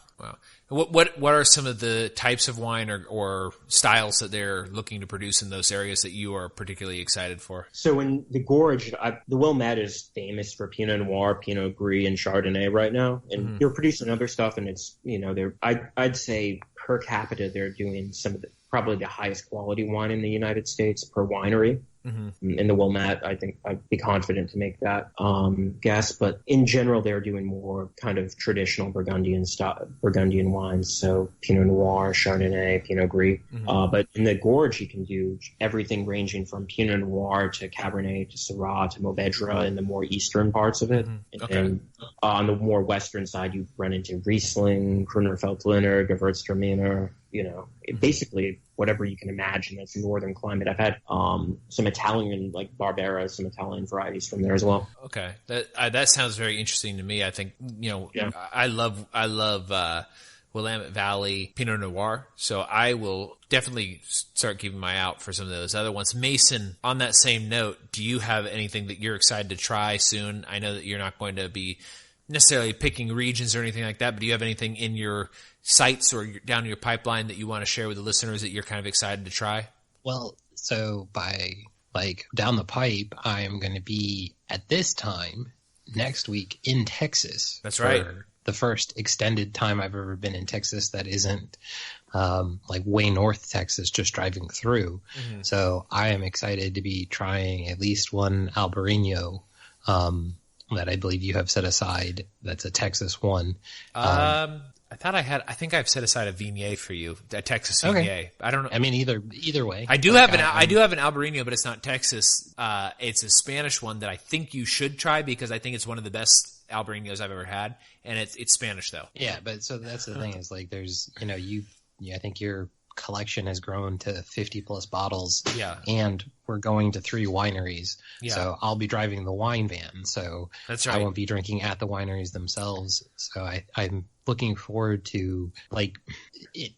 What are some of the types of wine or styles that they're looking to produce in those areas that you are particularly excited for? So in the Gorge, the Willamette is famous for Pinot Noir, Pinot Gris, and Chardonnay right now. And they're producing other stuff, and it's, I'd say per capita they're doing some of probably the highest quality wine in the United States per winery. In the Willamette, I think I'd be confident to make that guess. But in general, they're doing more kind of traditional Burgundian wines, so Pinot Noir, Chardonnay, Pinot Gris. But in the Gorge, you can do everything ranging from Pinot Noir to Cabernet to Syrah to Mourvedre in the more eastern parts of it. And on the more western side, you run into Riesling, Gruner Veltliner, Gewürztraminer, basically whatever you can imagine that's northern climate. I've had some Italian, like Barbera, some Italian varieties from there as well. Okay, that sounds very interesting to me. I think I love Willamette Valley Pinot Noir, so I will definitely start keeping my eye out for some of those other ones. Mason, on that same note, do you have anything that you're excited to try soon? I know that you're not going to be necessarily picking regions or anything like that, but do you have anything in your sights or down your pipeline that you want to share with the listeners that you're kind of excited to try? Well, so by down the pipe, I'm going to be at this time next week in Texas. That's right. The first extended time I've ever been in Texas that isn't way north Texas, just driving through. So I am excited to be trying at least one Albarino that I believe you have set aside. That's a Texas one. I think I've set aside a Viognier for you, a Texas Viognier. Okay. I don't know. I mean, either way. I do have an Albarino, but it's not Texas. It's a Spanish one that I think you should try because I think it's one of the best Albarinos I've ever had, and it's Spanish though. Yeah, but so that's the thing is like there's I think you're collection has grown to 50 plus bottles. Yeah. And we're going to 3 wineries. Yeah. So I'll be driving the wine van. So that's right. I won't be drinking at the wineries themselves. So I'm looking forward to, like,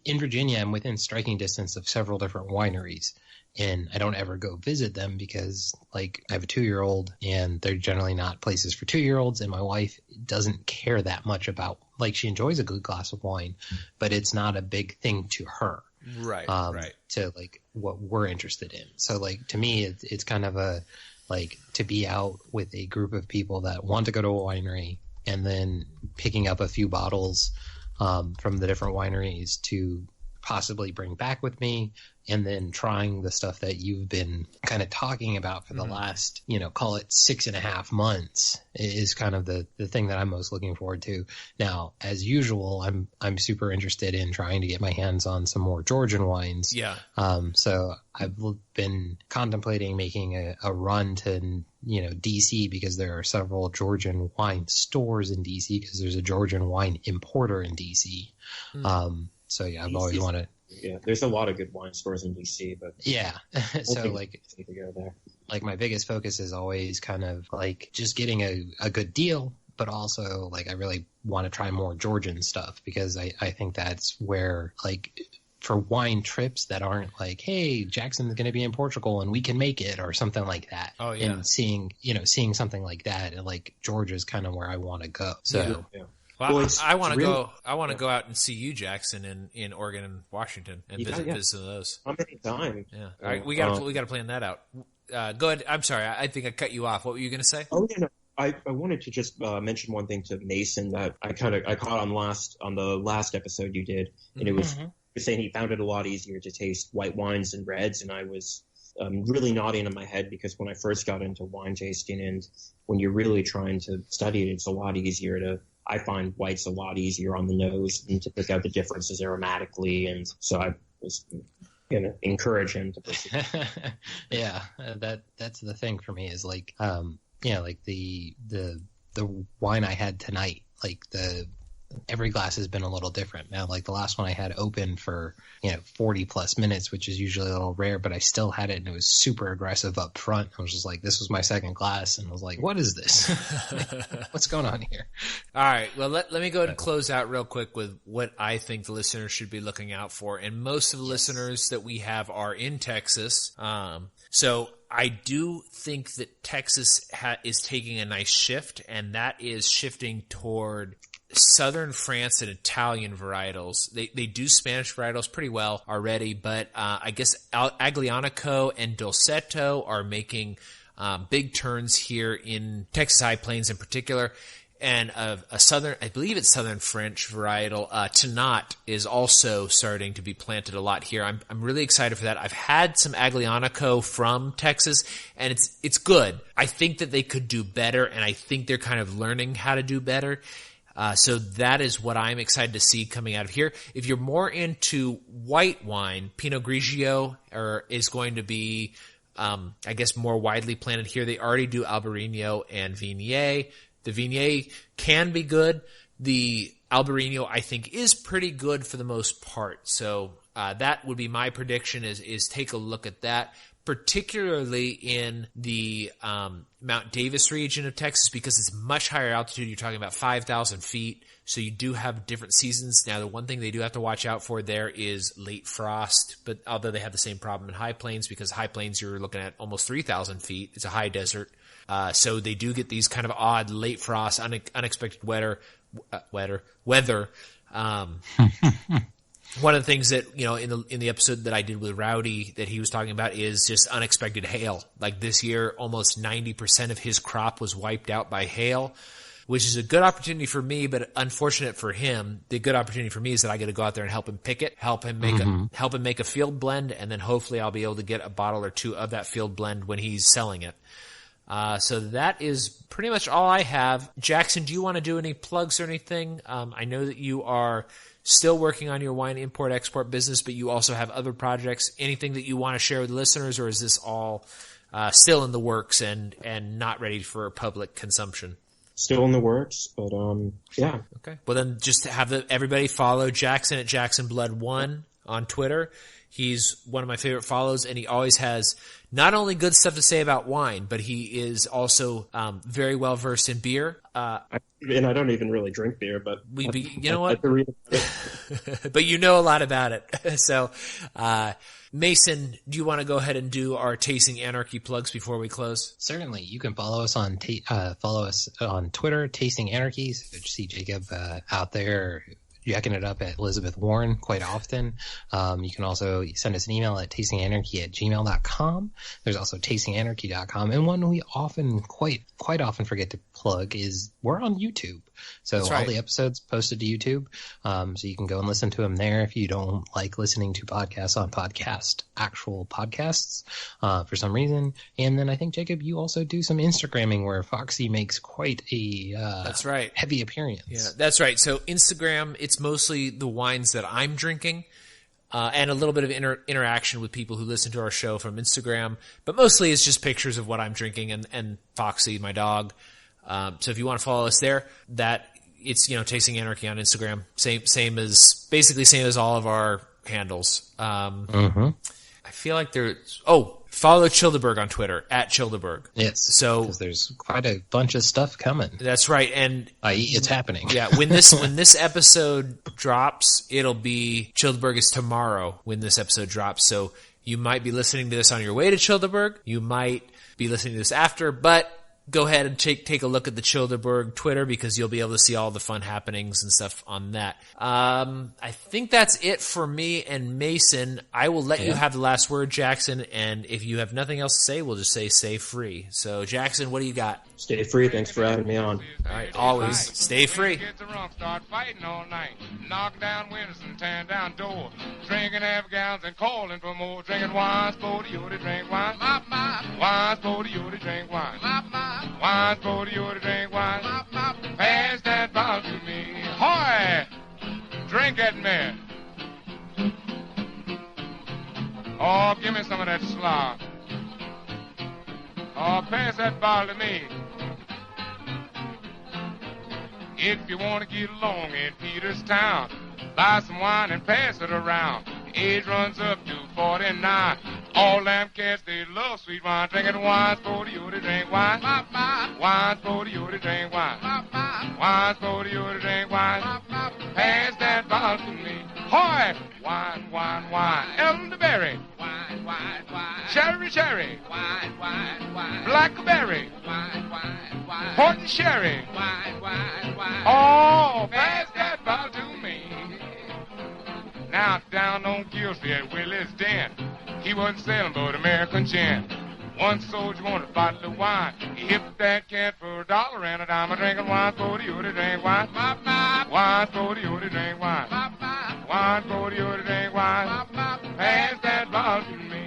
in Virginia, I'm within striking distance of several different wineries. And I don't ever go visit them because, like, I have a 2-year-old and they're generally not places for 2-year-olds. And my wife doesn't care that much about, like, she enjoys a good glass of wine, but it's not a big thing to her. Right. To, like, what we're interested in. So, like, to me, it's kind of a, like, to be out with a group of people that want to go to a winery and then picking up a few bottles from the different wineries to possibly bring back with me, and then trying the stuff that you've been kind of talking about for the last, call it 6.5 months is kind of the thing that I'm most looking forward to. Now, as usual, I'm super interested in trying to get my hands on some more Georgian wines. Yeah. So I've been contemplating making a run to, DC, because there are several Georgian wine stores in DC, because there's a Georgian wine importer in DC. So yeah, I've always wanted. Yeah, there's a lot of good wine stores in DC, but yeah. So like, to go there. Like my biggest focus is always kind of like just getting a good deal, but also like I really want to try more Georgian stuff, because I think that's where, like, for wine trips that aren't like, hey, Jackson's going to be in Portugal and we can make it, or something like that. Oh yeah. And seeing something like that, and like Georgia's kind of where I want to go. So. Yeah. Well, I want to go. I want to go out and see you, Jackson, in Oregon and Washington, and visit those. How many times? Yeah, all right, we got to plan that out. Go ahead. I'm sorry, I think I cut you off. What were you going to say? Oh, yeah, no. I wanted to just mention one thing to Mason that I caught on the last episode you did, and it was saying he found it a lot easier to taste white wines and reds, and I was really nodding in my head, because when I first got into wine tasting, and when you're really trying to study it, it's a lot easier to. I find whites a lot easier on the nose and to pick out the differences aromatically, and so I was going to encourage him to pursue. Yeah, that's the thing for me is like, like the wine I had tonight, like every glass has been a little different. Now, like the last one I had open for 40 plus minutes, which is usually a little rare, but I still had it and it was super aggressive up front. I was just like, this was my second glass, and I was like, what is this? What's going on here? All right, well, let me go ahead and close out real quick with what I think the listeners should be looking out for. And most of the listeners that we have are in Texas. So I do think that Texas is taking a nice shift, and that is shifting toward Southern France and Italian varietals. They do Spanish varietals pretty well already, but I guess Aglianico and Dolcetto are making big turns here in Texas High Plains in particular. And a Southern, I believe it's Southern French varietal, Tannat, is also starting to be planted a lot here. I'm really excited for that. I've had some Aglianico from Texas, and it's good. I think that they could do better, and I think they're kind of learning how to do better. So that is what I'm excited to see coming out of here. If you're more into white wine, Pinot Grigio is going to be, I guess, more widely planted here. They already do Albarino and Viognier. The Viognier can be good. The Albarino, I think, is pretty good for the most part. So that would be my prediction is take a look at that, particularly in the Mount Davis region of Texas, because it's much higher altitude. You're talking about 5,000 feet, so you do have different seasons. Now, the one thing they do have to watch out for there is late frost, but although they have the same problem in High Plains, because High Plains you're looking at almost 3,000 feet. It's a high desert. So they do get these kind of odd late frost, unexpected weather. One of the things that, in the episode that I did with Rowdy that he was talking about is just unexpected hail. Like this year, almost 90% of his crop was wiped out by hail, which is a good opportunity for me, but unfortunate for him. The good opportunity for me is that I get to go out there and help him pick it, help him make a field blend, and then hopefully I'll be able to get a bottle or two of that field blend when he's selling it. So that is pretty much all I have. Jackson, do you want to do any plugs or anything? I know that you are still working on your wine import-export business, but you also have other projects. Anything that you want to share with listeners, or is this all still in the works and not ready for public consumption? Still in the works, but yeah. Okay. Well, then just have everybody follow Jackson at JacksonBlood1 on Twitter. He's one of my favorite follows, and he always has not only good stuff to say about wine, but he is also very well versed in beer. And I don't even really drink beer, but you know what? I read about it. But you know a lot about it. So, Mason, do you want to go ahead and do our Tasting Anarchy plugs before we close? Certainly. You can follow us on Twitter, Tasting Anarchy. So you see Jacob out there jacking it up at Elizabeth Warren quite often. You can also send us an email at tastinganarchy@gmail.com. There's also tastinganarchy.com. And one we quite often forget to plug is we're on YouTube. So That's right. All the episodes posted to YouTube. So you can go and listen to them there if you don't like listening to podcasts on actual podcasts for some reason. And then I think, Jacob, you also do some Instagramming where Foxy makes quite a That's right. heavy appearance. Yeah, that's right. So Instagram, it's mostly the wines that I'm drinking. And a little bit of interaction with people who listen to our show from Instagram. But mostly it's just pictures of what I'm drinking and Foxy, my dog. So if you want to follow us there, it's, Tasting Anarchy on Instagram. Same as all of our handles. I feel like follow Childeberg on Twitter, @Childeberg. Yes. So, because there's quite a bunch of stuff coming. That's right. And it's happening. Yeah. When this episode drops, it'll be Childeberg is tomorrow when this episode drops. So you might be listening to this on your way to Childeberg. You might be listening to this after, but go ahead and take a look at the Childeberg Twitter because you'll be able to see all the fun happenings and stuff on that. I think that's it for me and Mason. I will let you have the last word, Jackson, and if you have nothing else to say, we'll just say stay free. So, Jackson, what do you got? Stay free. Thanks for having me on. All right, always stay free. Get the rum, start fighting all night. Knock down windows and tearing down doors. Drinking half gallons and calling for more. Drinking wine, sporty, you to drink wine. Wine, sporty, you to drink wine. Wine, sporty, you to drink wine. Pass that bottle to me. Hoy! Drink it, man. Oh, give me some of that slop. Oh, pass that bottle to me. If you want to get along in Peterstown, buy some wine and pass it around. Age runs up to 49. All them cats, they love sweet wine. Drinking wine, sporty, you to drink wine. Wine, sporty, you to drink wine. Wine, sporty, you to drink wine. Pass that bottle to me. Hoy! Wine, wine, wine. Elderberry. Wine, wine, wine. Cherry, cherry. Wine, wine, wine. Blackberry. Wine, wine, wine. Horton sherry. Wine, wine, wine. Oh, pass that bottle to me. Now down on Gill Street at Willie's Den, he wasn't selling but American gin. One soldier wanted a bottle of wine. He hipped that cat for $1 and a dime. Drinking wine, sporty, you to drink wine. Wine, sporty, you to drink wine. Wine, sporty, you to drink wine. Pass that bottle to me.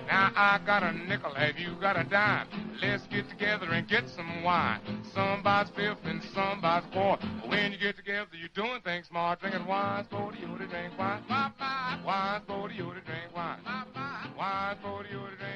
Now I got a nickel, have you got a dime? Let's get together and get some wine. Somebody's fifth and somebody's fourth. When you get together, you're doing things smart. Drinking wine, sporty, you to drink wine. Wine, sporty, you to drink wine. Wine, sporty, you to drink wine.